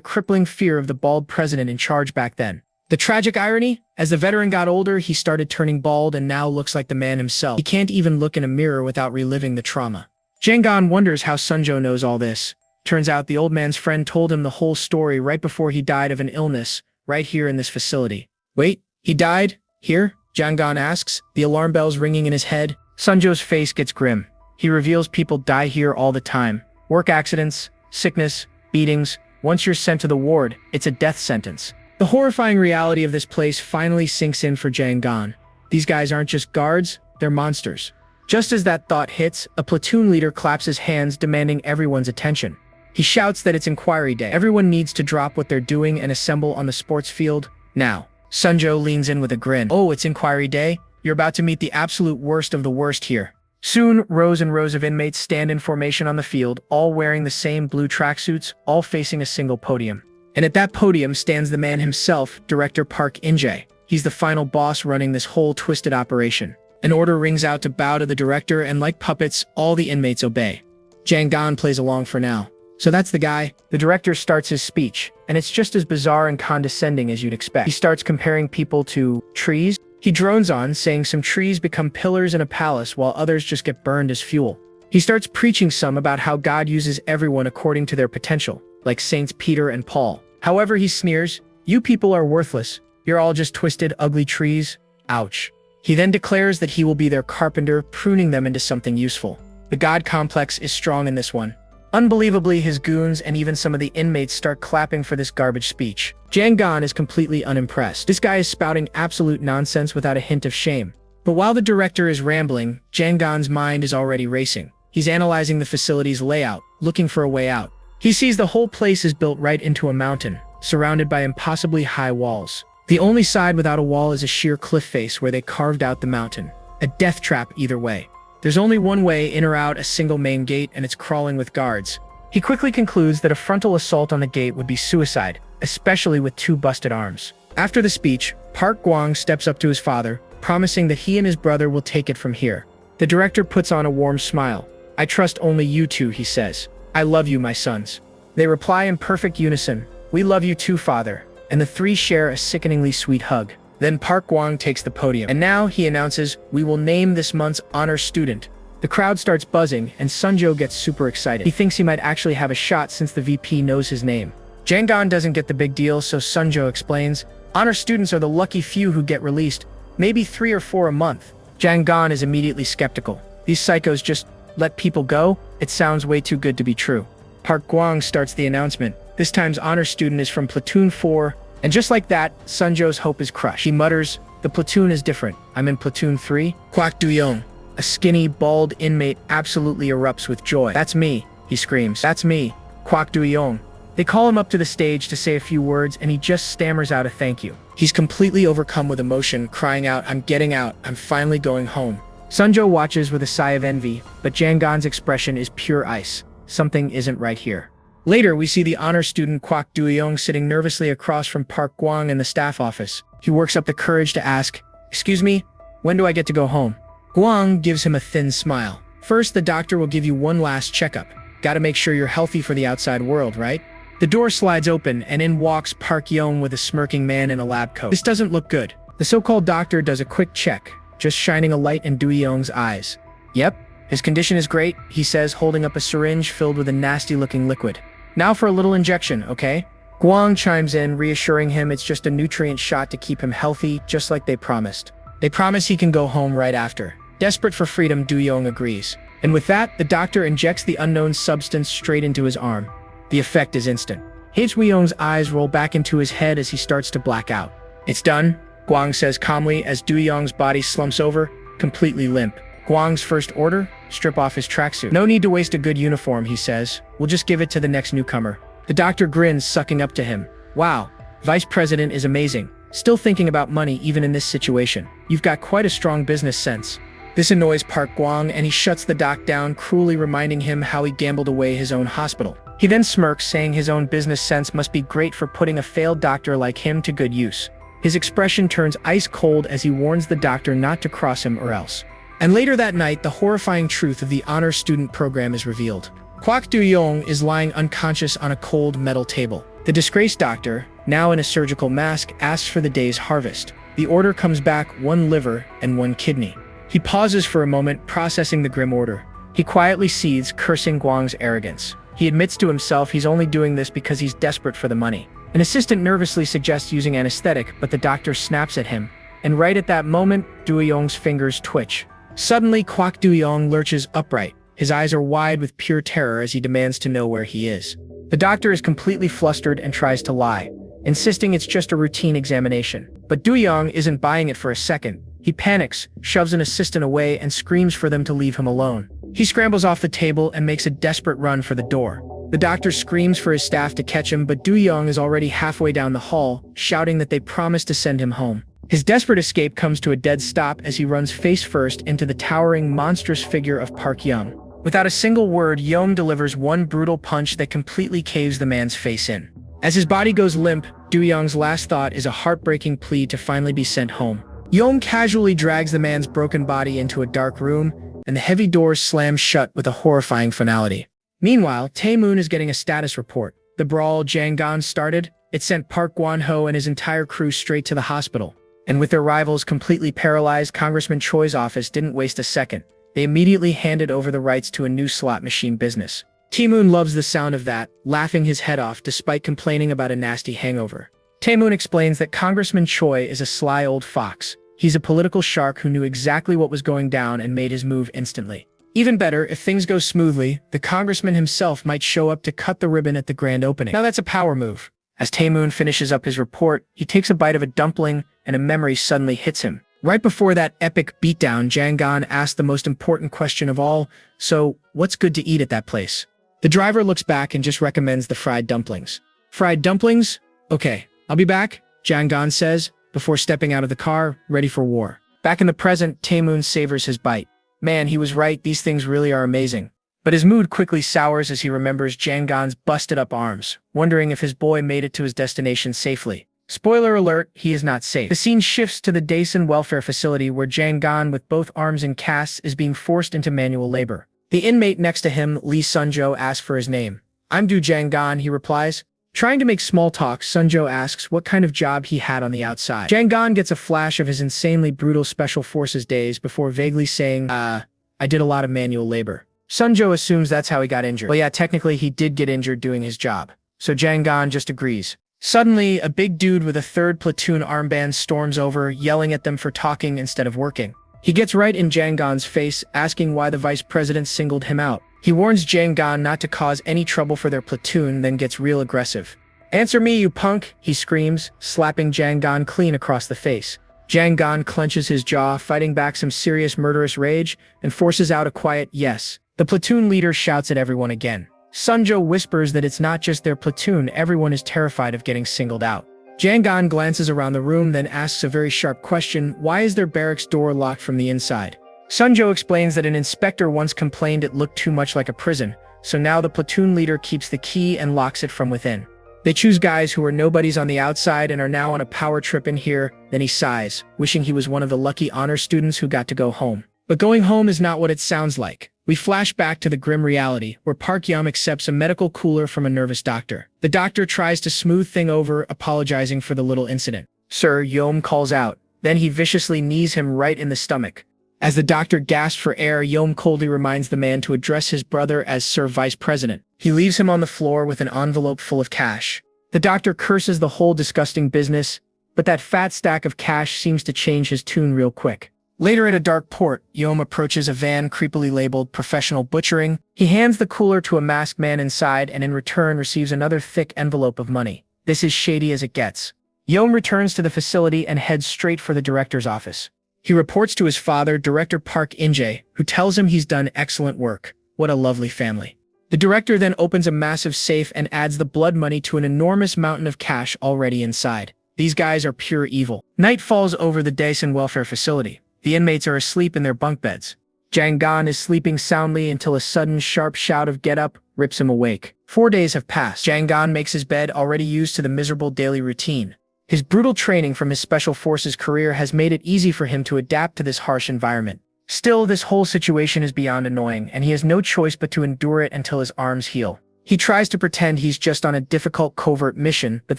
crippling fear of the bald president in charge back then. The tragic irony? As the veteran got older, he started turning bald and now looks like the man himself. He can't even look in a mirror without reliving the trauma. Jangan wonders how Sunjo knows all this. Turns out the old man's friend told him the whole story right before he died of an illness, right here in this facility. Wait, he died? Here? Jangan asks, the alarm bells ringing in his head. Sunjo's face gets grim. He reveals people die here all the time. Work accidents, sickness, beatings. Once you're sent to the ward, it's a death sentence. The horrifying reality of this place finally sinks in for Jangan. These guys aren't just guards, they're monsters. Just as that thought hits, a platoon leader claps his hands, demanding everyone's attention. He shouts that it's inquiry day. Everyone needs to drop what they're doing and assemble on the sports field now. Sunjo leans in with a grin. Oh, it's inquiry day? You're about to meet the absolute worst of the worst here. Soon, rows and rows of inmates stand in formation on the field, all wearing the same blue tracksuits, all facing a single podium. And at that podium stands the man himself, Director Park In-jae. He's the final boss running this whole twisted operation. An order rings out to bow to the director, and like puppets, all the inmates obey. Jangan plays along for now. So that's the guy. The director starts his speech, and it's just as bizarre and condescending as you'd expect. He starts comparing people to trees. He drones on, saying some trees become pillars in a palace while others just get burned as fuel. He starts preaching some about how God uses everyone according to their potential, like Saints Peter and Paul. However, he sneers, you people are worthless. You're all just twisted, ugly trees. Ouch. He then declares that he will be their carpenter, pruning them into something useful. The God complex is strong in this one. Unbelievably, his goons and even some of the inmates start clapping for this garbage speech. Jangan is completely unimpressed. This guy is spouting absolute nonsense without a hint of shame. But while the director is rambling, Jangan's mind is already racing. He's analyzing the facility's layout, looking for a way out. He sees the whole place is built right into a mountain, surrounded by impossibly high walls. The only side without a wall is a sheer cliff face where they carved out the mountain. A death trap either way. There's only one way in or out, a single main gate, and it's crawling with guards. He quickly concludes that a frontal assault on the gate would be suicide, especially with two busted arms. After the speech, Park Gwang steps up to his father, promising that he and his brother will take it from here. The director puts on a warm smile. I trust only you two, he says. I love you, my sons. They reply in perfect unison. We love you too, father. And the three share a sickeningly sweet hug. Then Park Gwang takes the podium. And now, he announces, we will name this month's honor student. The crowd starts buzzing, and Sunjo gets super excited. He thinks he might actually have a shot since the VP knows his name. Jangan doesn't get the big deal, so Sunjo explains, honor students are the lucky few who get released, maybe 3 or 4 a month. Jangan is immediately skeptical. These psychos just let people go? It sounds way too good to be true. Park Gwang starts the announcement. This time's honor student is from Platoon 4, and just like that, Sunjo's hope is crushed. He mutters, the platoon is different. I'm in Platoon 3. Kwak Do-young, a skinny, bald inmate, absolutely erupts with joy. That's me, he screams. That's me, Kwak Do-young. They call him up to the stage to say a few words, and he just stammers out a thank you. He's completely overcome with emotion, crying out, I'm getting out, I'm finally going home. Sunjo watches with a sigh of envy, but Jangan's expression is pure ice. Something isn't right here. Later, we see the honor student Kwak Do-young sitting nervously across from Park Gwang in the staff office. He works up the courage to ask, excuse me, when do I get to go home? Gwang gives him a thin smile. First, the doctor will give you one last checkup. Gotta make sure you're healthy for the outside world, right? The door slides open, and in walks Park Young with a smirking man in a lab coat. This doesn't look good. The so-called doctor does a quick check, just shining a light in Do-young's eyes. Yep, His condition is great, he says, holding up a syringe filled with a nasty-looking liquid. Now for a little injection, okay? Guang chimes in, reassuring him it's just a nutrient shot to keep him healthy, just like they promised. They promise he can go home right after. Desperate for freedom, Du-yong agrees. And with that, the doctor injects the unknown substance straight into his arm. The effect is instant. Du-yong's eyes roll back into his head as he starts to black out. It's done, Guang says calmly as Du-yong's body slumps over, completely limp. Guang's first order? Strip off his tracksuit. No need to waste a good uniform, he says. We'll just give it to the next newcomer. The doctor grins, sucking up to him. Wow, Vice President is amazing. Still thinking about money even in this situation. You've got quite a strong business sense. This annoys Park Guang, and he shuts the doc down, cruelly reminding him how he gambled away his own hospital. He then smirks, saying his own business sense must be great for putting a failed doctor like him to good use. His expression turns ice cold as he warns the doctor not to cross him or else. And later that night, the horrifying truth of the honor student program is revealed. Kwak Du-yong is lying unconscious on a cold metal table. The disgraced doctor, now in a surgical mask, asks for the day's harvest. The order comes back: 1 liver and 1 kidney. He pauses for a moment, processing the grim order. He quietly seethes, cursing Guang's arrogance. He admits to himself he's only doing this because he's desperate for the money. An assistant nervously suggests using anesthetic, but the doctor snaps at him. And right at that moment, Du-yong's fingers twitch. Suddenly, Kwak Du-yong lurches upright. His eyes are wide with pure terror as he demands to know where he is. The doctor is completely flustered and tries to lie, insisting it's just a routine examination. But Du-yong isn't buying it for a second. He panics, shoves an assistant away, and screams for them to leave him alone. He scrambles off the table and makes a desperate run for the door. The doctor screams for his staff to catch him, but Du-yong is already halfway down the hall, shouting that they promised to send him home. His desperate escape comes to a dead stop as he runs face first into the towering, monstrous figure of Park Young. Without a single word, Yom delivers one brutal punch that completely caves the man's face in. As his body goes limp, Du-yong's last thought is a heartbreaking plea to finally be sent home. Yom casually drags the man's broken body into a dark room, and the heavy doors slam shut with a horrifying finality. Meanwhile, Tae-moon is getting a status report. The brawl Jang-gan started. It sent Park Gwan-ho and his entire crew straight to the hospital. And with their rivals completely paralyzed, Congressman Choi's office didn't waste a second. They immediately handed over the rights to a new slot machine business. Tae-moon loves the sound of that, laughing his head off despite complaining about a nasty hangover. Tae-moon explains that Congressman Choi is a sly old fox. He's a political shark who knew exactly what was going down and made his move instantly. Even better, if things go smoothly, the congressman himself might show up to cut the ribbon at the grand opening. Now that's a power move. As Tae-moon finishes up his report, he takes a bite of a dumpling, and a memory suddenly hits him. Right before that epic beatdown, Jang-gan asked the most important question of all, so what's good to eat at that place? The driver looks back and just recommends the fried dumplings. Fried dumplings? Okay, I'll be back, Jang-gan says, before stepping out of the car, ready for war. Back in the present, Tae-moon savors his bite. Man, he was right, these things really are amazing. But his mood quickly sours as he remembers Jang-gan's busted-up arms, wondering if his boy made it to his destination safely. Spoiler alert, he is not safe. The scene shifts to the Daesun welfare facility where Jang-gan, with both arms in casts, is being forced into manual labor. The inmate next to him, Lee Sunjo, asks for his name. I'm Du Jang-gan, he replies. Trying to make small talk, Sunjo asks what kind of job he had on the outside. Jang-gan gets a flash of his insanely brutal special forces days before vaguely saying, I did a lot of manual labor. Sunjo assumes that's how he got injured. Well, yeah, technically he did get injured doing his job. So Jang-gan just agrees. Suddenly, a big dude with a 3rd platoon armband storms over, yelling at them for talking instead of working. He gets right in Jang-gan's face, asking why the vice president singled him out. He warns Jang-gan not to cause any trouble for their platoon, then gets real aggressive. Answer me, you punk, he screams, slapping Jang-gan clean across the face. Jang-gan clenches his jaw, fighting back some serious murderous rage, and forces out a quiet yes. The platoon leader shouts at everyone again. Sunjo whispers that it's not just their platoon, everyone is terrified of getting singled out. Jang-gan glances around the room, then asks a very sharp question, why is their barracks door locked from the inside? Sunjo explains that an inspector once complained it looked too much like a prison, so now the platoon leader keeps the key and locks it from within. They choose guys who are nobodies on the outside and are now on a power trip in here, then he sighs, wishing he was one of the lucky honor students who got to go home. But going home is not what it sounds like. We flash back to the grim reality, where Park Yum accepts a medical cooler from a nervous doctor. The doctor tries to smooth things over, apologizing for the little incident. Sir, Yom calls out. Then he viciously knees him right in the stomach. As the doctor gasps for air, Yom coldly reminds the man to address his brother as Sir Vice President. He leaves him on the floor with an envelope full of cash. The doctor curses the whole disgusting business, but that fat stack of cash seems to change his tune real quick. Later at a dark port, Yom approaches a van creepily labeled Professional Butchering. He hands the cooler to a masked man inside and in return receives another thick envelope of money. This is shady as it gets. Yom returns to the facility and heads straight for the director's office. He reports to his father, Director Park Injae, who tells him he's done excellent work. What a lovely family. The director then opens a massive safe and adds the blood money to an enormous mountain of cash already inside. These guys are pure evil. Night falls over the Daesan welfare facility. The inmates are asleep in their bunk beds. Jang Gan is sleeping soundly until a sudden sharp shout of "Get up!" rips him awake. 4 days have passed. Jang Gan makes his bed, already used to the miserable daily routine. His brutal training from his special forces career has made it easy for him to adapt to this harsh environment. Still, this whole situation is beyond annoying, and he has no choice but to endure it until his arms heal. He tries to pretend he's just on a difficult covert mission, but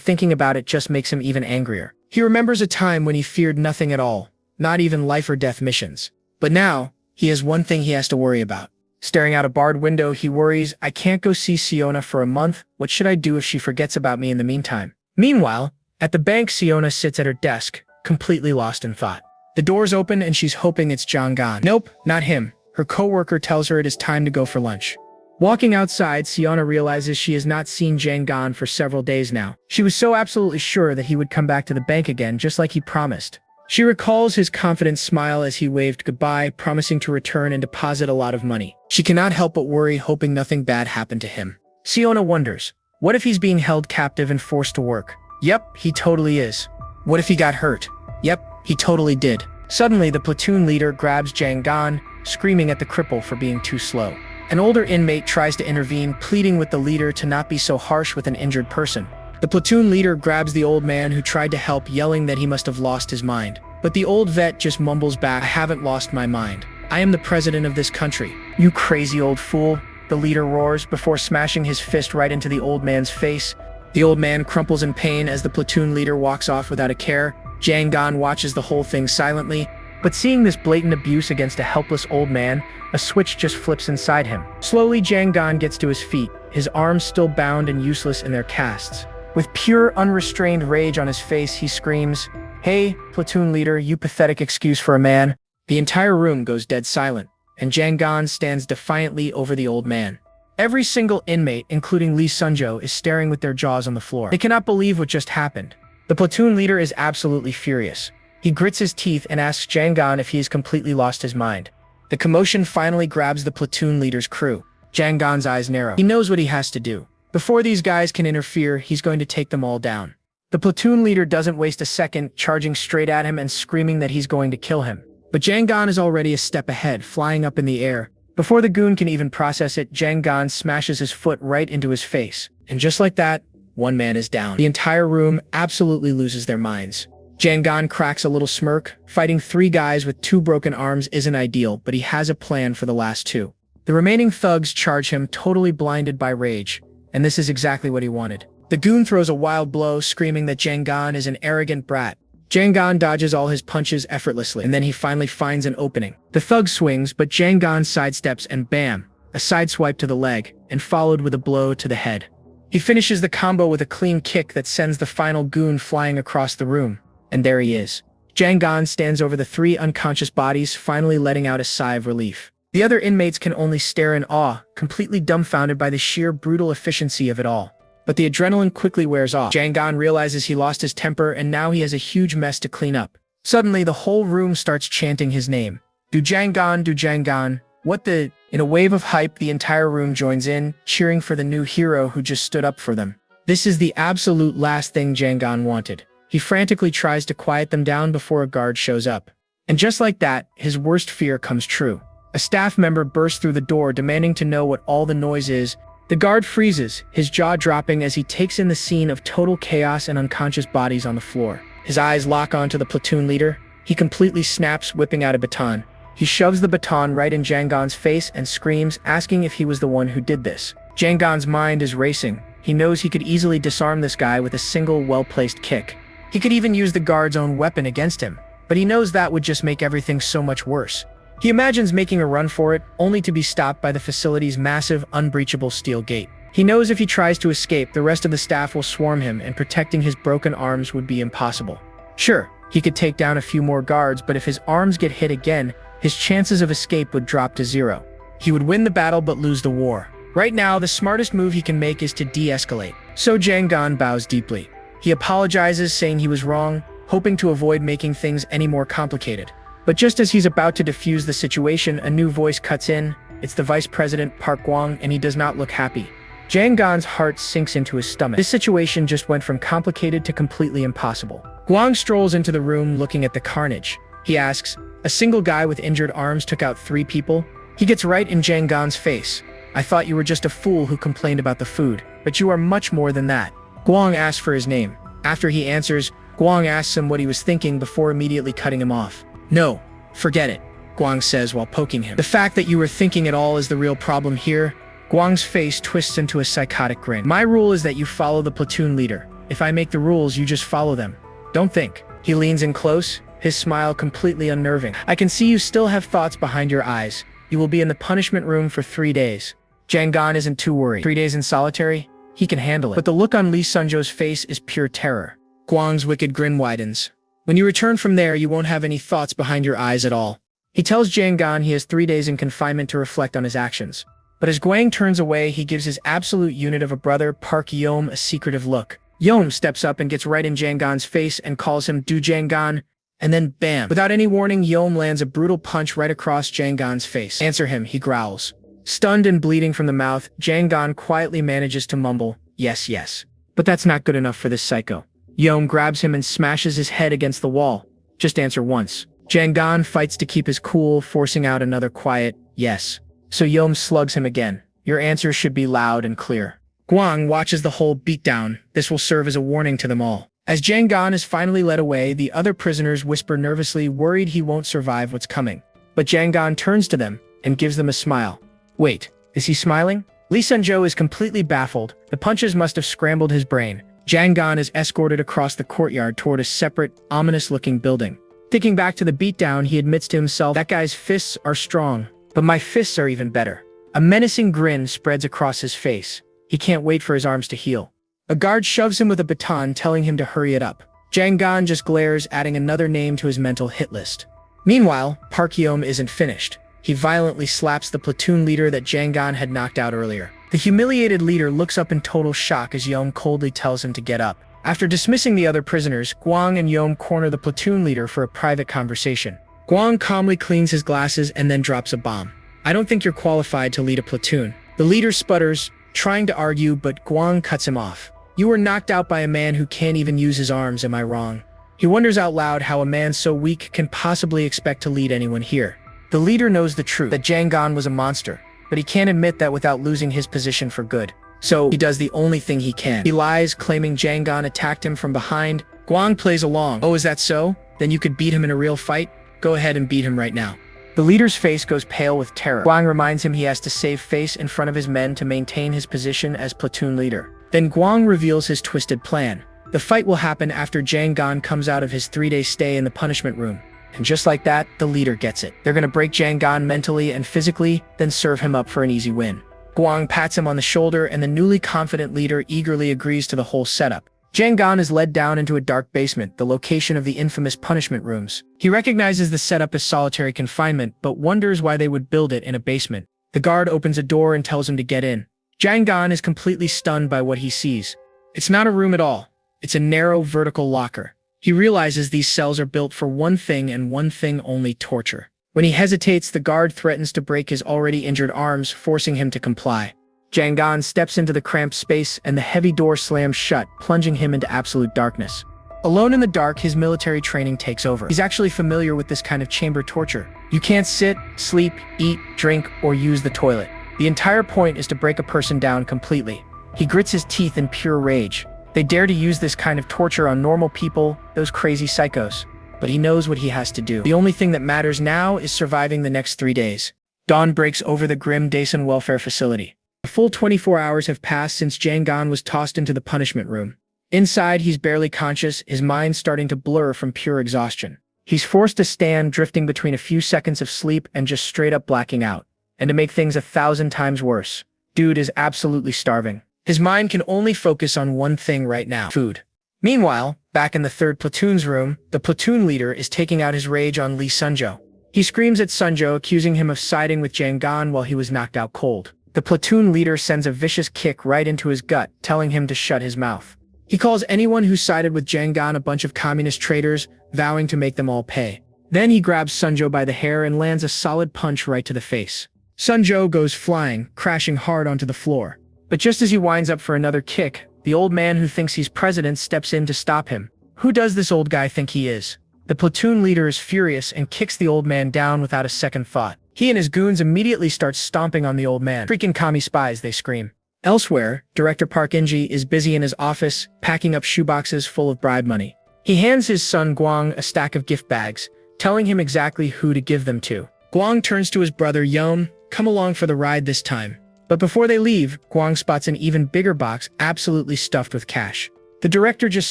thinking about it just makes him even angrier. He remembers a time when he feared nothing at all. Not even life or death missions. But now, he has one thing he has to worry about. Staring out a barred window, he worries, I can't go see Siona for a month. What should I do if she forgets about me in the meantime? Meanwhile, at the bank, Siona sits at her desk, completely lost in thought. The doors open and she's hoping it's Jang Gan. Nope, not him. Her coworker tells her it is time to go for lunch. Walking outside, Siona realizes she has not seen Jang Gan for several days now. She was so absolutely sure that he would come back to the bank again, just like he promised. She recalls his confident smile as he waved goodbye, promising to return and deposit a lot of money. She cannot help but worry, hoping nothing bad happened to him. Siona wonders, what if he's being held captive and forced to work? Yep, he totally is. What if he got hurt? Yep, he totally did. Suddenly, the platoon leader grabs Jang Gan, screaming at the cripple for being too slow. An older inmate tries to intervene, pleading with the leader to not be so harsh with an injured person. The platoon leader grabs the old man who tried to help, yelling that he must have lost his mind. But the old vet just mumbles back, I haven't lost my mind. I am the president of this country. You crazy old fool, the leader roars before smashing his fist right into the old man's face. The old man crumples in pain as the platoon leader walks off without a care. Jang Gan watches the whole thing silently, but seeing this blatant abuse against a helpless old man, a switch just flips inside him. Slowly, Jang Gan gets to his feet, his arms still bound and useless in their casts. With pure, unrestrained rage on his face, he screams, Hey, platoon leader, you pathetic excuse for a man. The entire room goes dead silent, and Jang Gan stands defiantly over the old man. Every single inmate, including Lee Sunjo, is staring with their jaws on the floor. They cannot believe what just happened. The platoon leader is absolutely furious. He grits his teeth and asks Jang Gan if he has completely lost his mind. The commotion finally grabs the platoon leader's crew. Jang Gan's eyes narrow. He knows what he has to do. Before these guys can interfere, he's going to take them all down. The platoon leader doesn't waste a second, charging straight at him and screaming that he's going to kill him. But Jang Gan is already a step ahead, flying up in the air. Before the goon can even process it, Jang Gan smashes his foot right into his face. And just like that, one man is down. The entire room absolutely loses their minds. Jang Gan cracks a little smirk. Fighting 3 guys with 2 broken arms isn't ideal, but he has a plan for the last 2. The remaining thugs charge him, totally blinded by rage. And this is exactly what he wanted. The goon throws a wild blow, screaming that Jang Gan is an arrogant brat. Jang Gan dodges all his punches effortlessly, and then he finally finds an opening. The thug swings, but Jang Gan sidesteps and bam, a sideswipe to the leg, and followed with a blow to the head. He finishes the combo with a clean kick that sends the final goon flying across the room. And there he is. Jang Gan stands over the 3 unconscious bodies, finally letting out a sigh of relief. The other inmates can only stare in awe, completely dumbfounded by the sheer brutal efficiency of it all. But the adrenaline quickly wears off. Jang Gan realizes he lost his temper and now he has a huge mess to clean up. Suddenly, the whole room starts chanting his name. Do Jang Gan, what the... In a wave of hype, the entire room joins in, cheering for the new hero who just stood up for them. This is the absolute last thing Jang Gan wanted. He frantically tries to quiet them down before a guard shows up. And just like that, his worst fear comes true. A staff member bursts through the door demanding to know what all the noise is. The guard freezes, his jaw dropping as he takes in the scene of total chaos and unconscious bodies on the floor. His eyes lock onto the platoon leader. He completely snaps, whipping out a baton. He shoves the baton right in Jang Gan's face and screams, asking if he was the one who did this. Jang Gan's mind is racing. He knows he could easily disarm this guy with a single well-placed kick. He could even use the guard's own weapon against him, but he knows that would just make everything so much worse. He imagines making a run for it, only to be stopped by the facility's massive, unbreachable steel gate. He knows if he tries to escape, the rest of the staff will swarm him, and protecting his broken arms would be impossible. Sure, he could take down a few more guards, but if his arms get hit again, his chances of escape would drop to zero. He would win the battle but lose the war. Right now, the smartest move he can make is to de-escalate. So Jangan bows deeply. He apologizes, saying he was wrong, hoping to avoid making things any more complicated. But just as he's about to defuse the situation, a new voice cuts in. It's the Vice President, Park Gwang, and he does not look happy. Jangan's heart sinks into his stomach. This situation just went from complicated to completely impossible. Gwang strolls into the room looking at the carnage. He asks, "A single guy with injured arms took out 3 people?" He gets right in Jangan's face. "I thought you were just a fool who complained about the food, but you are much more than that." Gwang asks for his name. After he answers, Gwang asks him what he was thinking before immediately cutting him off. "No, forget it," Gwang says while poking him. "The fact that you were thinking at all is the real problem here." Gwang's face twists into a psychotic grin. "My rule is that you follow the platoon leader. If I make the rules, you just follow them. Don't think." He leans in close, his smile completely unnerving. "I can see you still have thoughts behind your eyes. You will be in the punishment room for 3 days. Jangan isn't too worried. 3 days in solitary? He can handle it." But the look on Lee Sunjo's face is pure terror. Gwang's wicked grin widens. "When you return from there, you won't have any thoughts behind your eyes at all." He tells Jangan he has 3 days in confinement to reflect on his actions. But as Gwang turns away, he gives his absolute unit of a brother, Park Yom, a secretive look. Yom steps up and gets right in Jangan's face and calls him "Do Jangan," and then bam! Without any warning, Yom lands a brutal punch right across Jangan's face. "Answer him," he growls. Stunned and bleeding from the mouth, Jangan quietly manages to mumble, "Yes, yes." But that's not good enough for this psycho. Yom grabs him and smashes his head against the wall. "Just answer once." Jangan fights to keep his cool, forcing out another quiet, "Yes." So Yom slugs him again. "Your answer should be loud and clear." Gwang watches the whole beatdown. This will serve as a warning to them all. As Jangan is finally led away, the other prisoners whisper nervously, worried he won't survive what's coming. But Jangan turns to them and gives them a smile. Wait, is he smiling? Lee Sunjo is completely baffled. The punches must have scrambled his brain. Jangan is escorted across the courtyard toward a separate, ominous-looking building. Thinking back to the beatdown, he admits to himself, "That guy's fists are strong, but my fists are even better." A menacing grin spreads across his face. He can't wait for his arms to heal. A guard shoves him with a baton, telling him to hurry it up. Jangan just glares, adding another name to his mental hit list. Meanwhile, Park Yom isn't finished. He violently slaps the platoon leader that Jangan had knocked out earlier. The humiliated leader looks up in total shock as Yom coldly tells him to get up. After dismissing the other prisoners, Gwang and Yom corner the platoon leader for a private conversation. Gwang calmly cleans his glasses and then drops a bomb. "I don't think you're qualified to lead a platoon." The leader sputters, trying to argue, but Gwang cuts him off. "You were knocked out by a man who can't even use his arms, am I wrong?" He wonders out loud how a man so weak can possibly expect to lead anyone here. The leader knows the truth, that Jangan was a monster, but he can't admit that without losing his position for good. So he does the only thing he can. He lies, claiming Jangan attacked him from behind. Gwang plays along. "Oh, is that so? Then you could beat him in a real fight? Go ahead and beat him right now." The leader's face goes pale with terror. Gwang reminds him he has to save face in front of his men to maintain his position as platoon leader. Then Gwang reveals his twisted plan. The fight will happen after Jangan comes out of his 3-day stay in the punishment room. And just like that, the leader gets it. They're gonna break Jangan mentally and physically, then serve him up for an easy win. Gwang pats him on the shoulder, and the newly confident leader eagerly agrees to the whole setup. Jangan is led down into a dark basement, the location of the infamous punishment rooms. He recognizes the setup as solitary confinement, but wonders why they would build it in a basement. The guard opens a door and tells him to get in. Jangan is completely stunned by what he sees. It's not a room at all. It's a narrow, vertical locker. He realizes these cells are built for one thing and one thing only: torture. When he hesitates, the guard threatens to break his already injured arms, forcing him to comply. Jangan steps into the cramped space, and the heavy door slams shut, plunging him into absolute darkness. Alone in the dark, his military training takes over. He's actually familiar with this kind of chamber torture. You can't sit, sleep, eat, drink, or use the toilet. The entire point is to break a person down completely. He grits his teeth in pure rage. They dare to use this kind of torture on normal people, those crazy psychos. But he knows what he has to do. The only thing that matters now is surviving the next 3 days. Dawn breaks over the grim Daesun welfare facility. A full 24 hours have passed since Jangan was tossed into the punishment room. Inside, he's barely conscious, his mind starting to blur from pure exhaustion. He's forced to stand, drifting between a few seconds of sleep and just straight up blacking out. And to make things 1,000 times worse, dude is absolutely starving. His mind can only focus on one thing right now: food. Meanwhile, back in the third platoon's room, the platoon leader is taking out his rage on Lee Sunjo. He screams at Sunjo, accusing him of siding with Jangan while he was knocked out cold. The platoon leader sends a vicious kick right into his gut, telling him to shut his mouth. He calls anyone who sided with Jangan a bunch of communist traitors, vowing to make them all pay. Then he grabs Sunjo by the hair and lands a solid punch right to the face. Sunjo goes flying, crashing hard onto the floor. But just as he winds up for another kick, the old man who thinks he's president steps in to stop him. Who does this old guy think he is? The platoon leader is furious and kicks the old man down without a second thought. He and his goons immediately start stomping on the old man. Freaking commie spies, they scream. Elsewhere, Director Park In-ji is busy in his office, packing up shoeboxes full of bribe money. He hands his son Guang a stack of gift bags, telling him exactly who to give them to. Guang turns to his brother Yom, "Come along for the ride this time." But before they leave, Guang spots an even bigger box absolutely stuffed with cash. The director just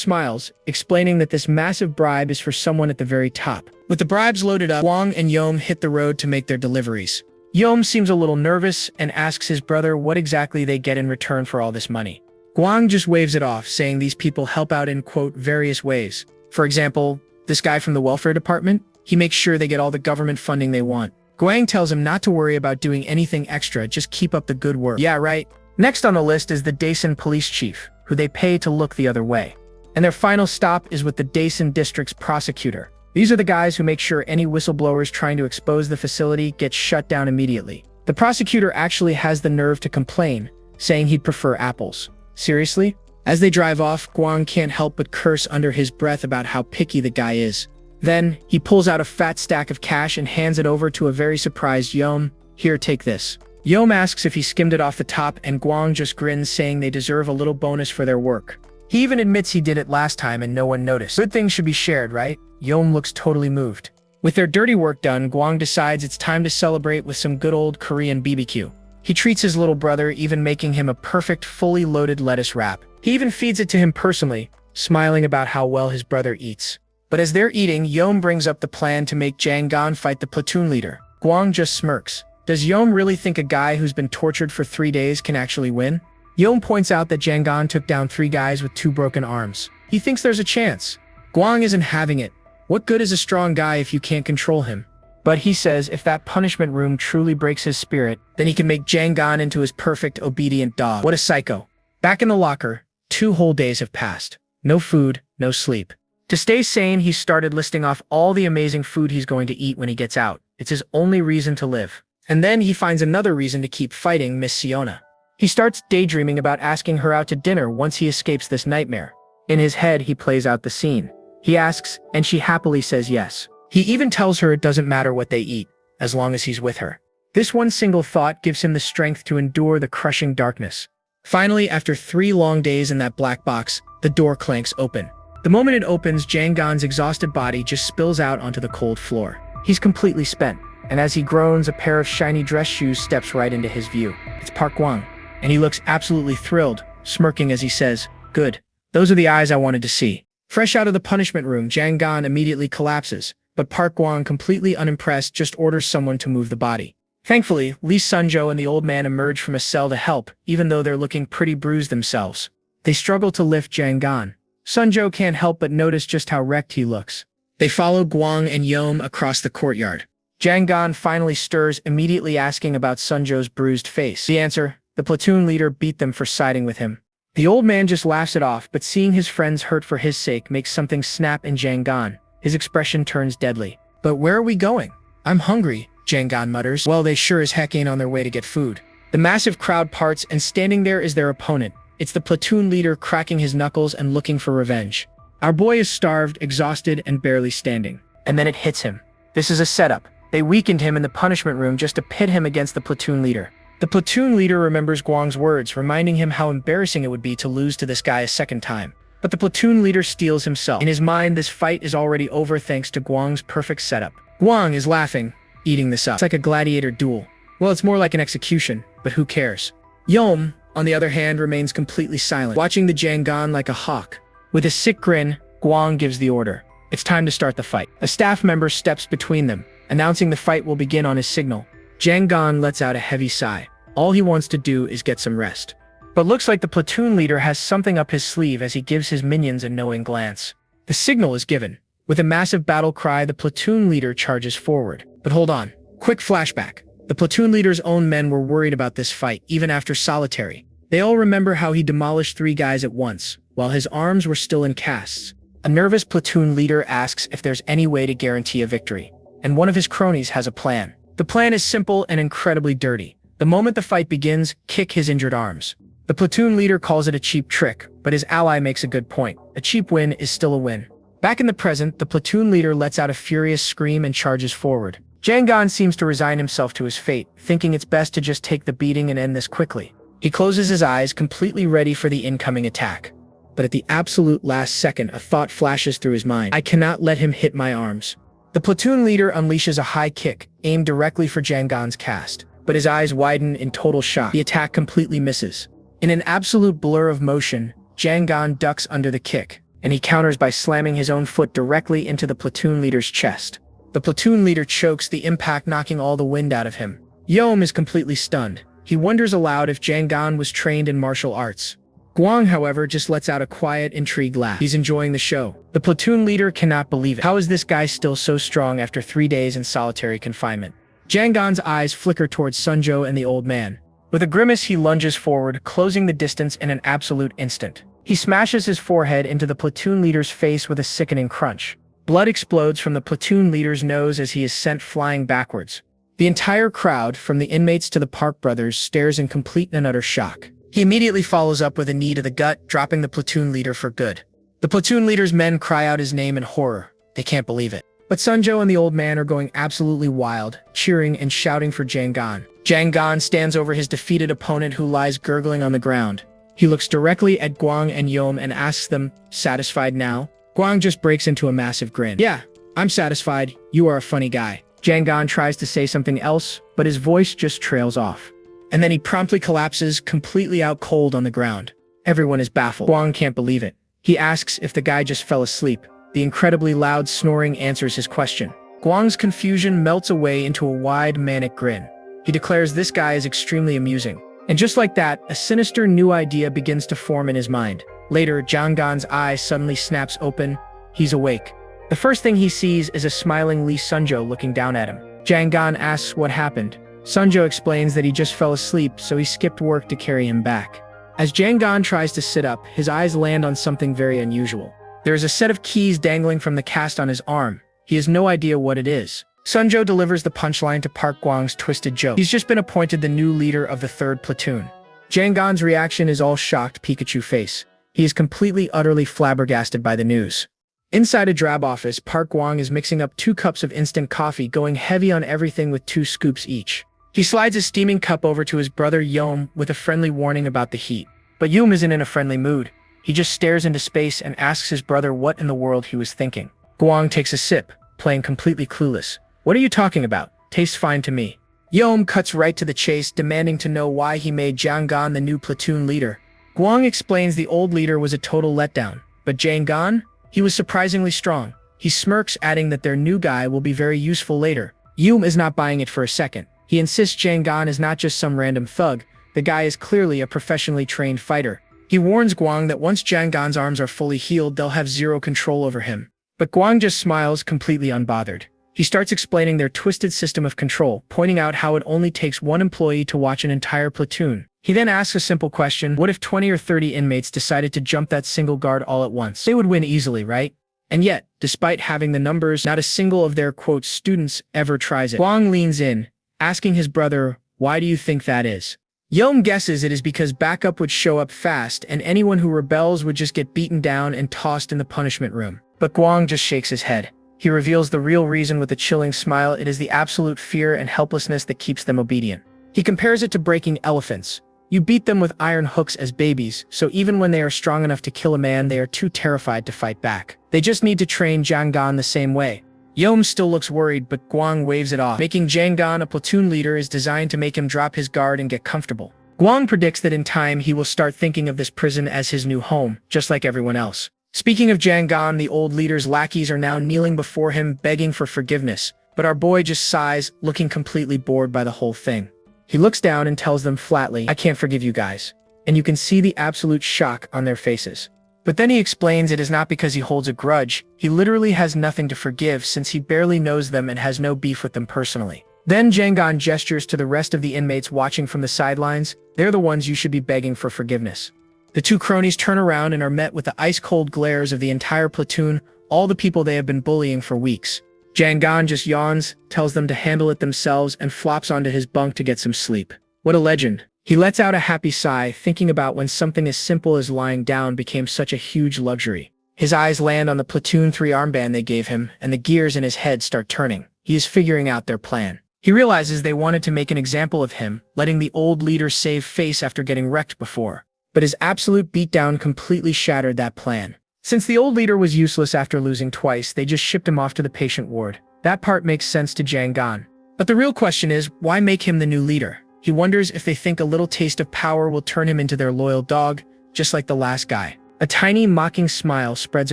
smiles, explaining that this massive bribe is for someone at the very top. With the bribes loaded up, Guang and Yom hit the road to make their deliveries. Yom seems a little nervous and asks his brother what exactly they get in return for all this money. Guang just waves it off, saying these people help out in, quote, various ways. For example, this guy from the welfare department, he makes sure they get all the government funding they want. Guang tells him not to worry about doing anything extra, just keep up the good work. Yeah, right. Next on the list is the Daesan police chief, who they pay to look the other way. And their final stop is with the Daesan district's prosecutor. These are the guys who make sure any whistleblowers trying to expose the facility get shut down immediately. The prosecutor actually has the nerve to complain, saying he'd prefer apples. Seriously? As they drive off, Guang can't help but curse under his breath about how picky the guy is. Then, he pulls out a fat stack of cash and hands it over to a very surprised Yom. "Here, take this." Yom asks if he skimmed it off the top, and Guang just grins, saying they deserve a little bonus for their work. He even admits he did it last time and no one noticed. Good things should be shared, right? Yom looks totally moved. With their dirty work done, Guang decides it's time to celebrate with some good old Korean BBQ. He treats his little brother, even making him a perfect, fully loaded lettuce wrap. He even feeds it to him personally, smiling about how well his brother eats. But as they're eating, Yom brings up the plan to make Jangan fight the platoon leader. Guang just smirks. Does Yom really think a guy who's been tortured for 3 days can actually win? Yom points out that Jangan took down 3 guys with 2 broken arms. He thinks there's a chance. Guang isn't having it. What good is a strong guy if you can't control him? But he says if that punishment room truly breaks his spirit, then he can make Jangan into his perfect, obedient dog. What a psycho. Back in the locker, 2 whole days have passed. No food, no sleep. To stay sane, he started listing off all the amazing food he's going to eat when he gets out. It's his only reason to live. And then he finds another reason to keep fighting Miss Siona. He starts daydreaming about asking her out to dinner once he escapes this nightmare. In his head, he plays out the scene. He asks, and she happily says yes. He even tells her it doesn't matter what they eat, as long as he's with her. This one single thought gives him the strength to endure the crushing darkness. Finally, after 3 long days in that black box, the door clanks open. The moment it opens, Jangan's exhausted body just spills out onto the cold floor. He's completely spent, and as he groans, a pair of shiny dress shoes steps right into his view. It's Park Guang, and he looks absolutely thrilled, smirking as he says, "Good. Those are the eyes I wanted to see." Fresh out of the punishment room, Jangan immediately collapses, but Park Guang, completely unimpressed, just orders someone to move the body. Thankfully, Lee Sunjo and the old man emerge from a cell to help, even though they're looking pretty bruised themselves. They struggle to lift Jangan. Sunjo can't help but notice just how wrecked he looks. They follow Guang and Yom across the courtyard. Jangan finally stirs, immediately asking about Sunjo's bruised face. The answer: the platoon leader beat them for siding with him. The old man just laughs it off, but seeing his friends hurt for his sake makes something snap in Jangan. His expression turns deadly. "But where are we going? I'm hungry," Jangan mutters. Well, they sure as heck ain't on their way to get food. The massive crowd parts, and standing there is their opponent. It's the platoon leader, cracking his knuckles and looking for revenge. Our boy is starved, exhausted, and barely standing. And then it hits him. This is a setup. They weakened him in the punishment room just to pit him against the platoon leader. The platoon leader remembers Guang's words, reminding him how embarrassing it would be to lose to this guy a second time. But the platoon leader steals himself. In his mind, this fight is already over thanks to Guang's perfect setup. Guang is laughing, eating this up. It's like a gladiator duel. Well, it's more like an execution, but who cares? Yom, on the other hand, remains completely silent, watching the Jangan like a hawk. With a sick grin, Guang gives the order. It's time to start the fight. A staff member steps between them, announcing the fight will begin on his signal. Jang Gan lets out a heavy sigh. All he wants to do is get some rest. But looks like the platoon leader has something up his sleeve as he gives his minions a knowing glance. The signal is given. With a massive battle cry, the platoon leader charges forward. But hold on. Quick flashback. The platoon leader's own men were worried about this fight, even after solitary. They all remember how he demolished 3 guys at once, while his arms were still in casts. A nervous platoon leader asks if there's any way to guarantee a victory, and one of his cronies has a plan. The plan is simple and incredibly dirty. The moment the fight begins, kick his injured arms. The platoon leader calls it a cheap trick, but his ally makes a good point. A cheap win is still a win. Back in the present, the platoon leader lets out a furious scream and charges forward. Jang Gan seems to resign himself to his fate, thinking it's best to just take the beating and end this quickly. He closes his eyes, completely ready for the incoming attack. But at the absolute last second, a thought flashes through his mind. I cannot let him hit my arms. The platoon leader unleashes a high kick, aimed directly for Jang Gan's cast. But his eyes widen in total shock. The attack completely misses. In an absolute blur of motion, Jang Gan ducks under the kick, and he counters by slamming his own foot directly into the platoon leader's chest. The platoon leader chokes, the impact knocking all the wind out of him. Yom is completely stunned. He wonders aloud if Jang Gan was trained in martial arts. Guang, however, just lets out a quiet, intrigued laugh. He's enjoying the show. The platoon leader cannot believe it. How is this guy still so strong after 3 days in solitary confinement? Jang Gan's eyes flicker towards Sunjo and the old man. With a grimace, he lunges forward, closing the distance in an absolute instant. He smashes his forehead into the platoon leader's face with a sickening crunch. Blood explodes from the platoon leader's nose as he is sent flying backwards. The entire crowd, from the inmates to the Park brothers, stares in complete and utter shock. He immediately follows up with a knee to the gut, dropping the platoon leader for good. The platoon leader's men cry out his name in horror. They can't believe it. But Sunjo and the old man are going absolutely wild, cheering and shouting for Jang Gan. Jang Gan stands over his defeated opponent who lies gurgling on the ground. He looks directly at Guang and Yom and asks them, "Satisfied now?" Guang just breaks into a massive grin. "Yeah, I'm satisfied. You are a funny guy." Jang Gan tries to say something else, but his voice just trails off. And then he promptly collapses, completely out cold on the ground. Everyone is baffled. Guang can't believe it. He asks if the guy just fell asleep. The incredibly loud snoring answers his question. Guang's confusion melts away into a wide, manic grin. He declares this guy is extremely amusing. And just like that, a sinister new idea begins to form in his mind. Later, Jang Gan's eye suddenly snaps open. He's awake. The first thing he sees is a smiling Lee Sunjo looking down at him. Jang Gan asks what happened. Sunjo explains that he just fell asleep, so he skipped work to carry him back. As Jang Gan tries to sit up, his eyes land on something very unusual. There is a set of keys dangling from the cast on his arm. He has no idea what it is. Sunjo delivers the punchline to Park Guang's twisted joke. He's just been appointed the new leader of the 3rd platoon. Jang Gan's reaction is all shocked Pikachu face. He is completely, utterly flabbergasted by the news. Inside a drab office, Park Guang is mixing up 2 cups of instant coffee, going heavy on everything with 2 scoops each. He slides a steaming cup over to his brother Yom with a friendly warning about the heat. But Yom isn't in a friendly mood. He just stares into space and asks his brother what in the world he was thinking. Guang takes a sip, playing completely clueless. "What are you talking about? Tastes fine to me." Yom cuts right to the chase, demanding to know why he made Jang Gan the new platoon leader. Guang explains the old leader was a total letdown, but Jang Gan? He was surprisingly strong. He smirks, adding that their new guy will be very useful later. Yom is not buying it for a second. He insists Jang Gan is not just some random thug. The guy is clearly a professionally trained fighter. He warns Guang that once Jang Gan's arms are fully healed, they'll have zero control over him. But Guang just smiles, completely unbothered. He starts explaining their twisted system of control, pointing out how it only takes 1 employee to watch an entire platoon. He then asks a simple question: what if 20 or 30 inmates decided to jump that single guard all at once? They would win easily, right? And yet, despite having the numbers, not a single of their, quote, students ever tries it. Guang leans in, asking his brother, "Why do you think that is?" Yom guesses it is because backup would show up fast and anyone who rebels would just get beaten down and tossed in the punishment room. But Guang just shakes his head. He reveals the real reason with a chilling smile. It is the absolute fear and helplessness that keeps them obedient. He compares it to breaking elephants. You beat them with iron hooks as babies, so even when they are strong enough to kill a man, they are too terrified to fight back. They just need to train Jang Gan the same way. Yom still looks worried, but Guang waves it off. Making Jang Gan a platoon leader is designed to make him drop his guard and get comfortable. Guang predicts that in time he will start thinking of this prison as his new home, just like everyone else. Speaking of Jangan, the old leader's lackeys are now kneeling before him, begging for forgiveness, but our boy just sighs, looking completely bored by the whole thing. He looks down and tells them flatly, "I can't forgive you guys." And you can see the absolute shock on their faces. But then he explains it is not because he holds a grudge, he literally has nothing to forgive since he barely knows them and has no beef with them personally. Then Jangan gestures to the rest of the inmates watching from the sidelines. They're the ones you should be begging for forgiveness. The two cronies turn around and are met with the ice-cold glares of the entire platoon, all the people they have been bullying for weeks. Jangan just yawns, tells them to handle it themselves, and flops onto his bunk to get some sleep. What a legend. He lets out a happy sigh, thinking about when something as simple as lying down became such a huge luxury. His eyes land on the Platoon 3 armband they gave him, and the gears in his head start turning. He is figuring out their plan. He realizes they wanted to make an example of him, letting the old leader save face after getting wrecked before. But his absolute beatdown completely shattered that plan. Since the old leader was useless after losing twice, they just shipped him off to the patient ward. That part makes sense to Jangan. But the real question is, why make him the new leader? He wonders if they think a little taste of power will turn him into their loyal dog, just like the last guy. A tiny, mocking smile spreads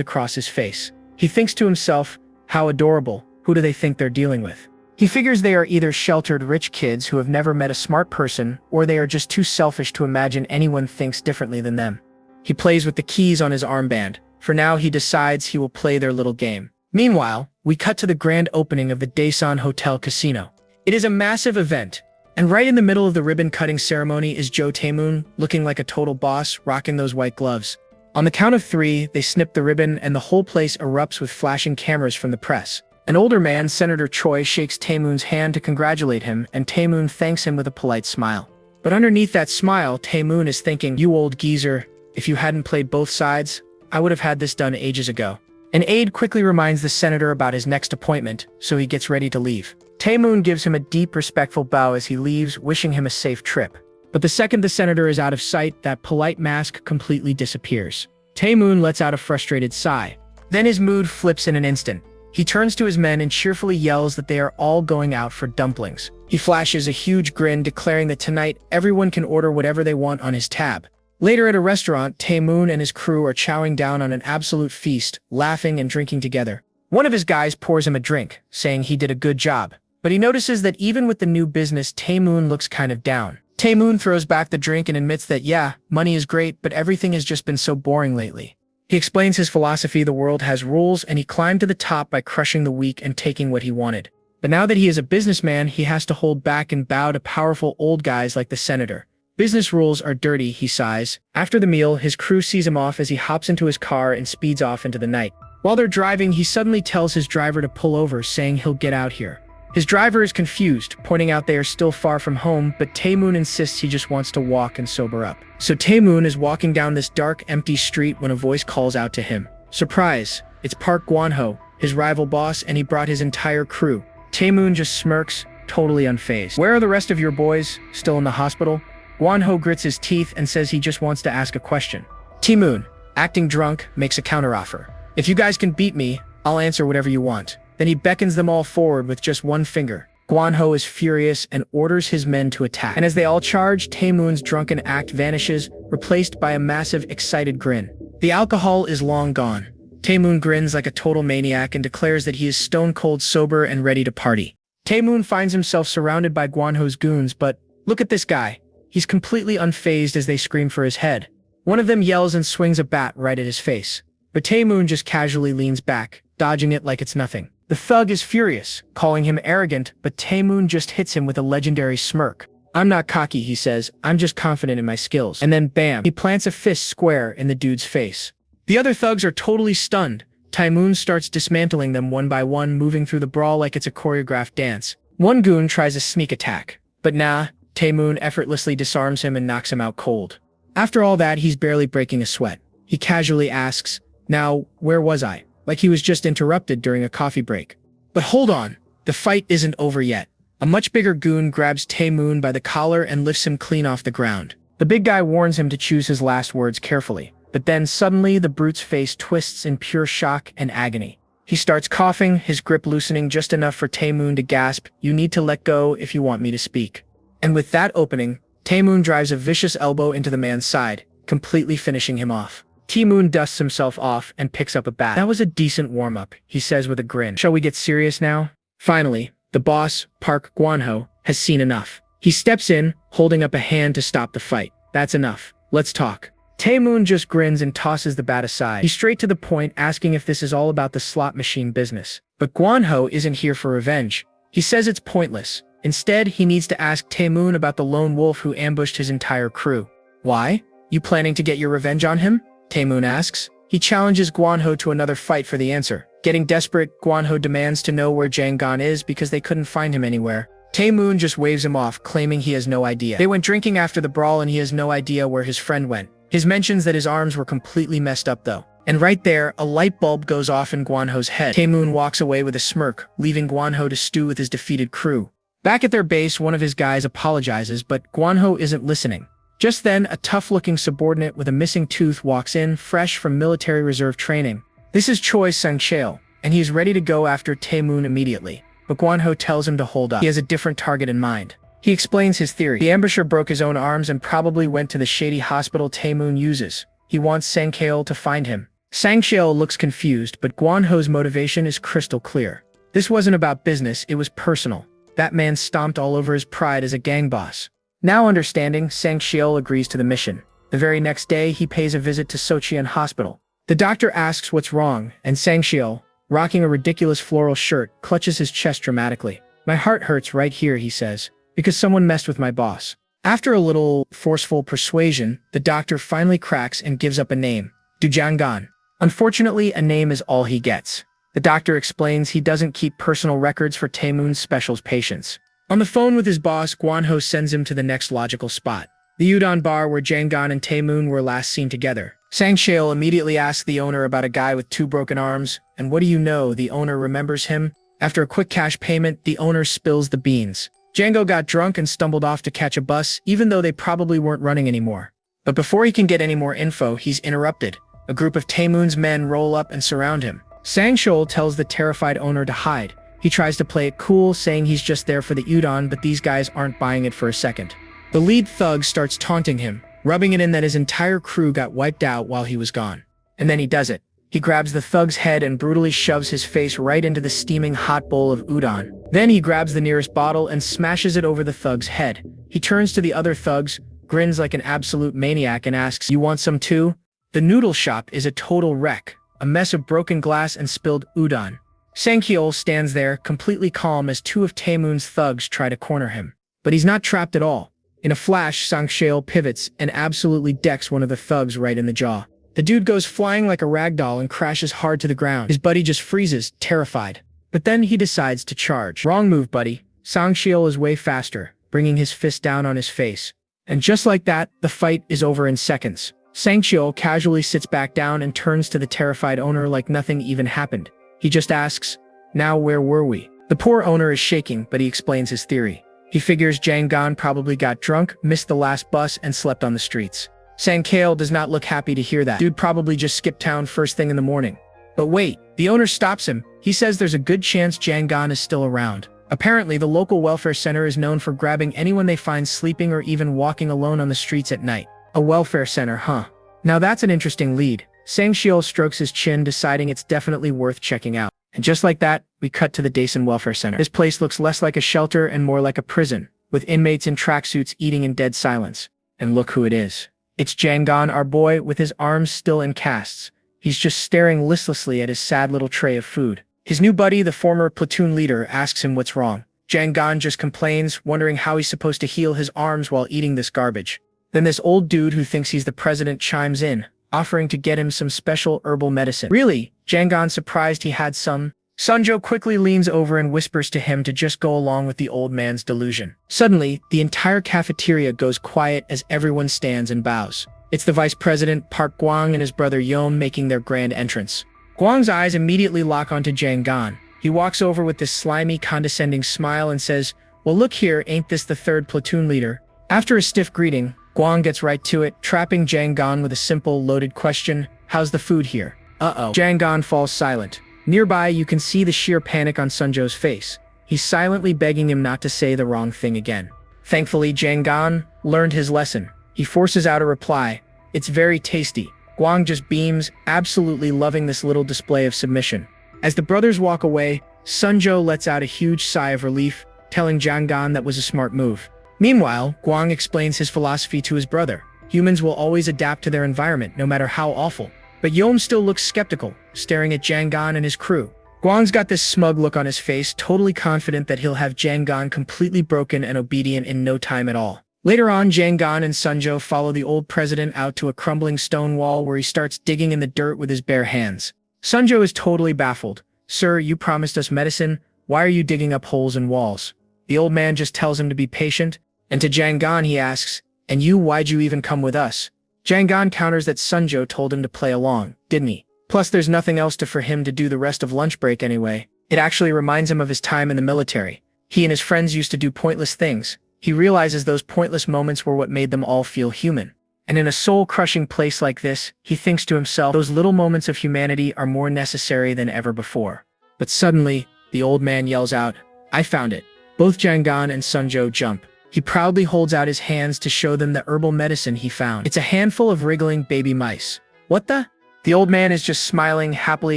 across his face. He thinks to himself, how adorable, who do they think they're dealing with? He figures they are either sheltered rich kids who have never met a smart person, or they are just too selfish to imagine anyone thinks differently than them. He plays with the keys on his armband. For now, he decides he will play their little game. Meanwhile, we cut to the grand opening of the Daesan Hotel Casino. It is a massive event. And right in the middle of the ribbon-cutting ceremony is Joe Taemoon, looking like a total boss, rocking those white gloves. On the count of 3, they snip the ribbon and the whole place erupts with flashing cameras from the press. An older man, Senator Choi, shakes Taemoon's hand to congratulate him, and Taemoon thanks him with a polite smile. But underneath that smile, Taemoon is thinking, you old geezer, if you hadn't played both sides, I would have had this done ages ago. An aide quickly reminds the senator about his next appointment, so he gets ready to leave. Taemoon gives him a deep, respectful bow as he leaves, wishing him a safe trip. But the second the senator is out of sight, that polite mask completely disappears. Taemoon lets out a frustrated sigh. Then his mood flips in an instant. He turns to his men and cheerfully yells that they are all going out for dumplings. He flashes a huge grin, declaring that tonight everyone can order whatever they want on his tab. Later at a restaurant, Taemoon and his crew are chowing down on an absolute feast, laughing and drinking together. One of his guys pours him a drink, saying he did a good job. But he notices that even with the new business, Taemoon looks kind of down. Taemoon throws back the drink and admits that, yeah, money is great, but everything has just been so boring lately. He explains his philosophy: the world has rules, and he climbed to the top by crushing the weak and taking what he wanted. But now that he is a businessman, he has to hold back and bow to powerful old guys like the senator. Business rules are dirty, he sighs. After the meal, his crew sees him off as he hops into his car and speeds off into the night. While they're driving, he suddenly tells his driver to pull over, saying he'll get out here. His driver is confused, pointing out they are still far from home, but Taemoon insists he just wants to walk and sober up. So Taemoon is walking down this dark, empty street when a voice calls out to him. Surprise! It's Park Gwon-ho, his rival boss, and he brought his entire crew. Taemoon just smirks, totally unfazed. Where are the rest of your boys? Still in the hospital? Gwon-ho grits his teeth and says he just wants to ask a question. Taemoon, acting drunk, makes a counteroffer. If you guys can beat me, I'll answer whatever you want. Then he beckons them all forward with just one finger. Gwon-ho is furious and orders his men to attack. And as they all charge, Taemoon's drunken act vanishes, replaced by a massive, excited grin. The alcohol is long gone. Taemoon grins like a total maniac and declares that he is stone-cold sober and ready to party. Taemoon finds himself surrounded by Gwon-ho's goons, but look at this guy. He's completely unfazed as they scream for his head. One of them yells and swings a bat right at his face. But Taemoon just casually leans back, dodging it like it's nothing. The thug is furious, calling him arrogant, but Taemoon just hits him with a legendary smirk. I'm not cocky, he says, I'm just confident in my skills. And then bam, he plants a fist square in the dude's face. The other thugs are totally stunned. Taemoon starts dismantling them one by one, moving through the brawl like it's a choreographed dance. One goon tries a sneak attack, but nah, Taemoon effortlessly disarms him and knocks him out cold. After all that, he's barely breaking a sweat. He casually asks, now, where was I? Like he was just interrupted during a coffee break. But hold on, the fight isn't over yet. A much bigger goon grabs Taemoon by the collar and lifts him clean off the ground. The big guy warns him to choose his last words carefully, but then suddenly the brute's face twists in pure shock and agony. He starts coughing, his grip loosening just enough for Taemoon to gasp, "You need to let go if you want me to speak." And with that opening, Taemoon drives a vicious elbow into the man's side, completely finishing him off. T-Moon dusts himself off and picks up a bat. That was a decent warm-up, he says with a grin. Shall we get serious now? Finally, the boss, Park Gwan-ho, has seen enough. He steps in, holding up a hand to stop the fight. That's enough. Let's talk. Tae-moon just grins and tosses the bat aside. He's straight to the point, asking if this is all about the slot machine business. But Gwan-ho isn't here for revenge. He says it's pointless. Instead, he needs to ask Tae-moon about the lone wolf who ambushed his entire crew. Why? You planning to get your revenge on him? Tae-moon asks. He challenges Gwan-ho to another fight for the answer. Getting desperate, Gwan-ho demands to know where Jang-gon is because they couldn't find him anywhere. Tae-moon just waves him off, claiming he has no idea. They went drinking after the brawl and he has no idea where his friend went. His mentions that his arms were completely messed up though. And right there, a light bulb goes off in Gwan-ho's head. Tae-moon walks away with a smirk, leaving Gwan-ho to stew with his defeated crew. Back at their base, one of his guys apologizes, but Gwan-ho isn't listening. Just then, a tough-looking subordinate with a missing tooth walks in, fresh from military reserve training. This is Choi Sang-cheol, and he is ready to go after Tae-moon immediately. But Gwan-ho tells him to hold up. He has a different target in mind. He explains his theory. The ambusher broke his own arms and probably went to the shady hospital Tae-moon uses. He wants Sang-cheol to find him. Sang-cheol looks confused, but Gwan-ho's motivation is crystal clear. This wasn't about business, it was personal. That man stomped all over his pride as a gang boss. Now understanding, Sang-cheol agrees to the mission. The very next day, he pays a visit to Socheon Hospital. The doctor asks what's wrong, and Sang-cheol, rocking a ridiculous floral shirt, clutches his chest dramatically. My heart hurts right here, he says, because someone messed with my boss. After a little forceful persuasion, the doctor finally cracks and gives up a name, Dujang-gon. Unfortunately, a name is all he gets. The doctor explains he doesn't keep personal records for Tae-moon's special patients. On the phone with his boss, Gwan-ho sends him to the next logical spot, the udon bar where Jang-gon and Tae-moon were last seen together. Sang-cheol immediately asks the owner about a guy with 2 broken arms, and what do you know, the owner remembers him? After a quick cash payment, the owner spills the beans. Django got drunk and stumbled off to catch a bus, even though they probably weren't running anymore. But before he can get any more info, he's interrupted. A group of Tae-moon's men roll up and surround him. Sang-cheol tells the terrified owner to hide. He tries to play it cool, saying he's just there for the udon, but these guys aren't buying it for a second. The lead thug starts taunting him, rubbing it in that his entire crew got wiped out while he was gone. And then he does it. He grabs the thug's head and brutally shoves his face right into the steaming hot bowl of udon. Then he grabs the nearest bottle and smashes it over the thug's head. He turns to the other thugs, grins like an absolute maniac and asks, "You want some too?" The noodle shop is a total wreck, a mess of broken glass and spilled udon. Sang-cheol stands there, completely calm as 2 of Tae-moon's thugs try to corner him. But he's not trapped at all. In a flash, Sang-cheol pivots and absolutely decks one of the thugs right in the jaw. The dude goes flying like a ragdoll and crashes hard to the ground. His buddy just freezes, terrified. But then he decides to charge. Wrong move, buddy. Sang-cheol is way faster, bringing his fist down on his face. And just like that, the fight is over in seconds. Sang-cheol casually sits back down and turns to the terrified owner like nothing even happened. He just asks, "Now where were we?" The poor owner is shaking, but he explains his theory. He figures Jang-gon probably got drunk, missed the last bus, and slept on the streets. Sang-cheol does not look happy to hear that. Dude probably just skipped town first thing in the morning. But wait, the owner stops him. He says there's a good chance Jang-gon is still around. Apparently, the local welfare center is known for grabbing anyone they find sleeping or even walking alone on the streets at night. A welfare center, huh? Now that's an interesting lead. Sang-cheol strokes his chin, deciding it's definitely worth checking out. And just like that, we cut to the Daesun Welfare Center. This place looks less like a shelter and more like a prison, with inmates in tracksuits eating in dead silence. And look who it is. It's Jang-gon, our boy, with his arms still in casts. He's just staring listlessly at his sad little tray of food. His new buddy, the former platoon leader, asks him what's wrong. Jang-gon just complains, wondering how he's supposed to heal his arms while eating this garbage. Then this old dude who thinks he's the president chimes in, offering to get him some special herbal medicine. Really? Jang-gon surprised he had some. Sunjo quickly leans over and whispers to him to just go along with the old man's delusion. Suddenly, the entire cafeteria goes quiet as everyone stands and bows. It's the vice president, Park Gwang, and his brother Yeom making their grand entrance. Gwang's eyes immediately lock onto Jang-gon. He walks over with this slimy, condescending smile and says, "Well, look here, ain't this the 3rd platoon leader?" After a stiff greeting, Gwang gets right to it, trapping Jang-gon with a simple, loaded question, "How's the food here?" Uh-oh. Jang-gon falls silent. Nearby, you can see the sheer panic on Sunjo's face. He's silently begging him not to say the wrong thing again. Thankfully, Jang-gon learned his lesson. He forces out a reply, "It's very tasty." Guang just beams, absolutely loving this little display of submission. As the brothers walk away, Sunjo lets out a huge sigh of relief, telling Jiang Gan that was a smart move. Meanwhile, Guang explains his philosophy to his brother. Humans will always adapt to their environment, no matter how awful. But Yom still looks skeptical, staring at Jiang Gan and his crew. Guang's got this smug look on his face, totally confident that he'll have Jiang Gan completely broken and obedient in no time at all. Later on, Jiang Gan and Sunjo follow the old president out to a crumbling stone wall where he starts digging in the dirt with his bare hands. Sunjo is totally baffled. "Sir, you promised us medicine. Why are you digging up holes in walls?" The old man just tells him to be patient, and to Jiang Gan he asks, "And you, why'd you even come with us?" Jiang Gan counters that Sunjo told him to play along, didn't he? Plus, there's nothing else for him to do the rest of lunch break anyway. It actually reminds him of his time in the military. He and his friends used to do pointless things. He realizes those pointless moments were what made them all feel human. And in a soul-crushing place like this, he thinks to himself, those little moments of humanity are more necessary than ever before. But suddenly, the old man yells out, "I found it." Both Jiang Gan and Sunjo jump. He proudly holds out his hands to show them the herbal medicine he found. It's a handful of wriggling baby mice. What the? The old man is just smiling, happily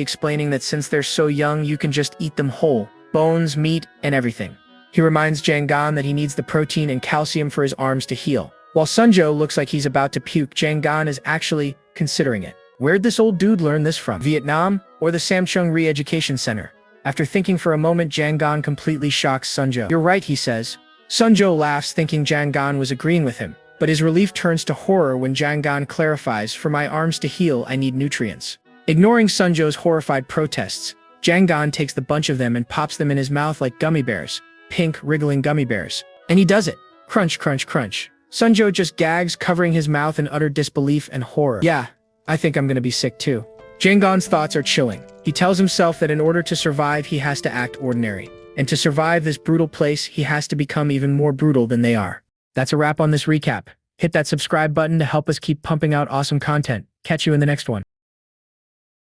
explaining that since they're so young, you can just eat them whole. Bones, meat, and everything. He reminds Jiang Gan that he needs the protein and calcium for his arms to heal. While Sunjo looks like he's about to puke, Jiang Gan is actually considering it. Where'd this old dude learn this from? Vietnam or the Samchung Re-Education Center? After thinking for a moment, Jiang Gan completely shocks Sunjo. "You're right," he says. Sunjo laughs, thinking Jiang Gan was agreeing with him. But his relief turns to horror when Jiang Gan clarifies, "For my arms to heal, I need nutrients." Ignoring Sunjo's horrified protests, Jiang Gan takes the bunch of them and pops them in his mouth like gummy bears. Pink, wriggling gummy bears. And he does it. Crunch, crunch, crunch. Sunjo just gags, covering his mouth in utter disbelief and horror. "Yeah, I think I'm gonna be sick too." Jiang Gan's thoughts are chilling. He tells himself that in order to survive, he has to act ordinary. And to survive this brutal place, he has to become even more brutal than they are. That's a wrap on this recap. Hit that subscribe button to help us keep pumping out awesome content. Catch you in the next one.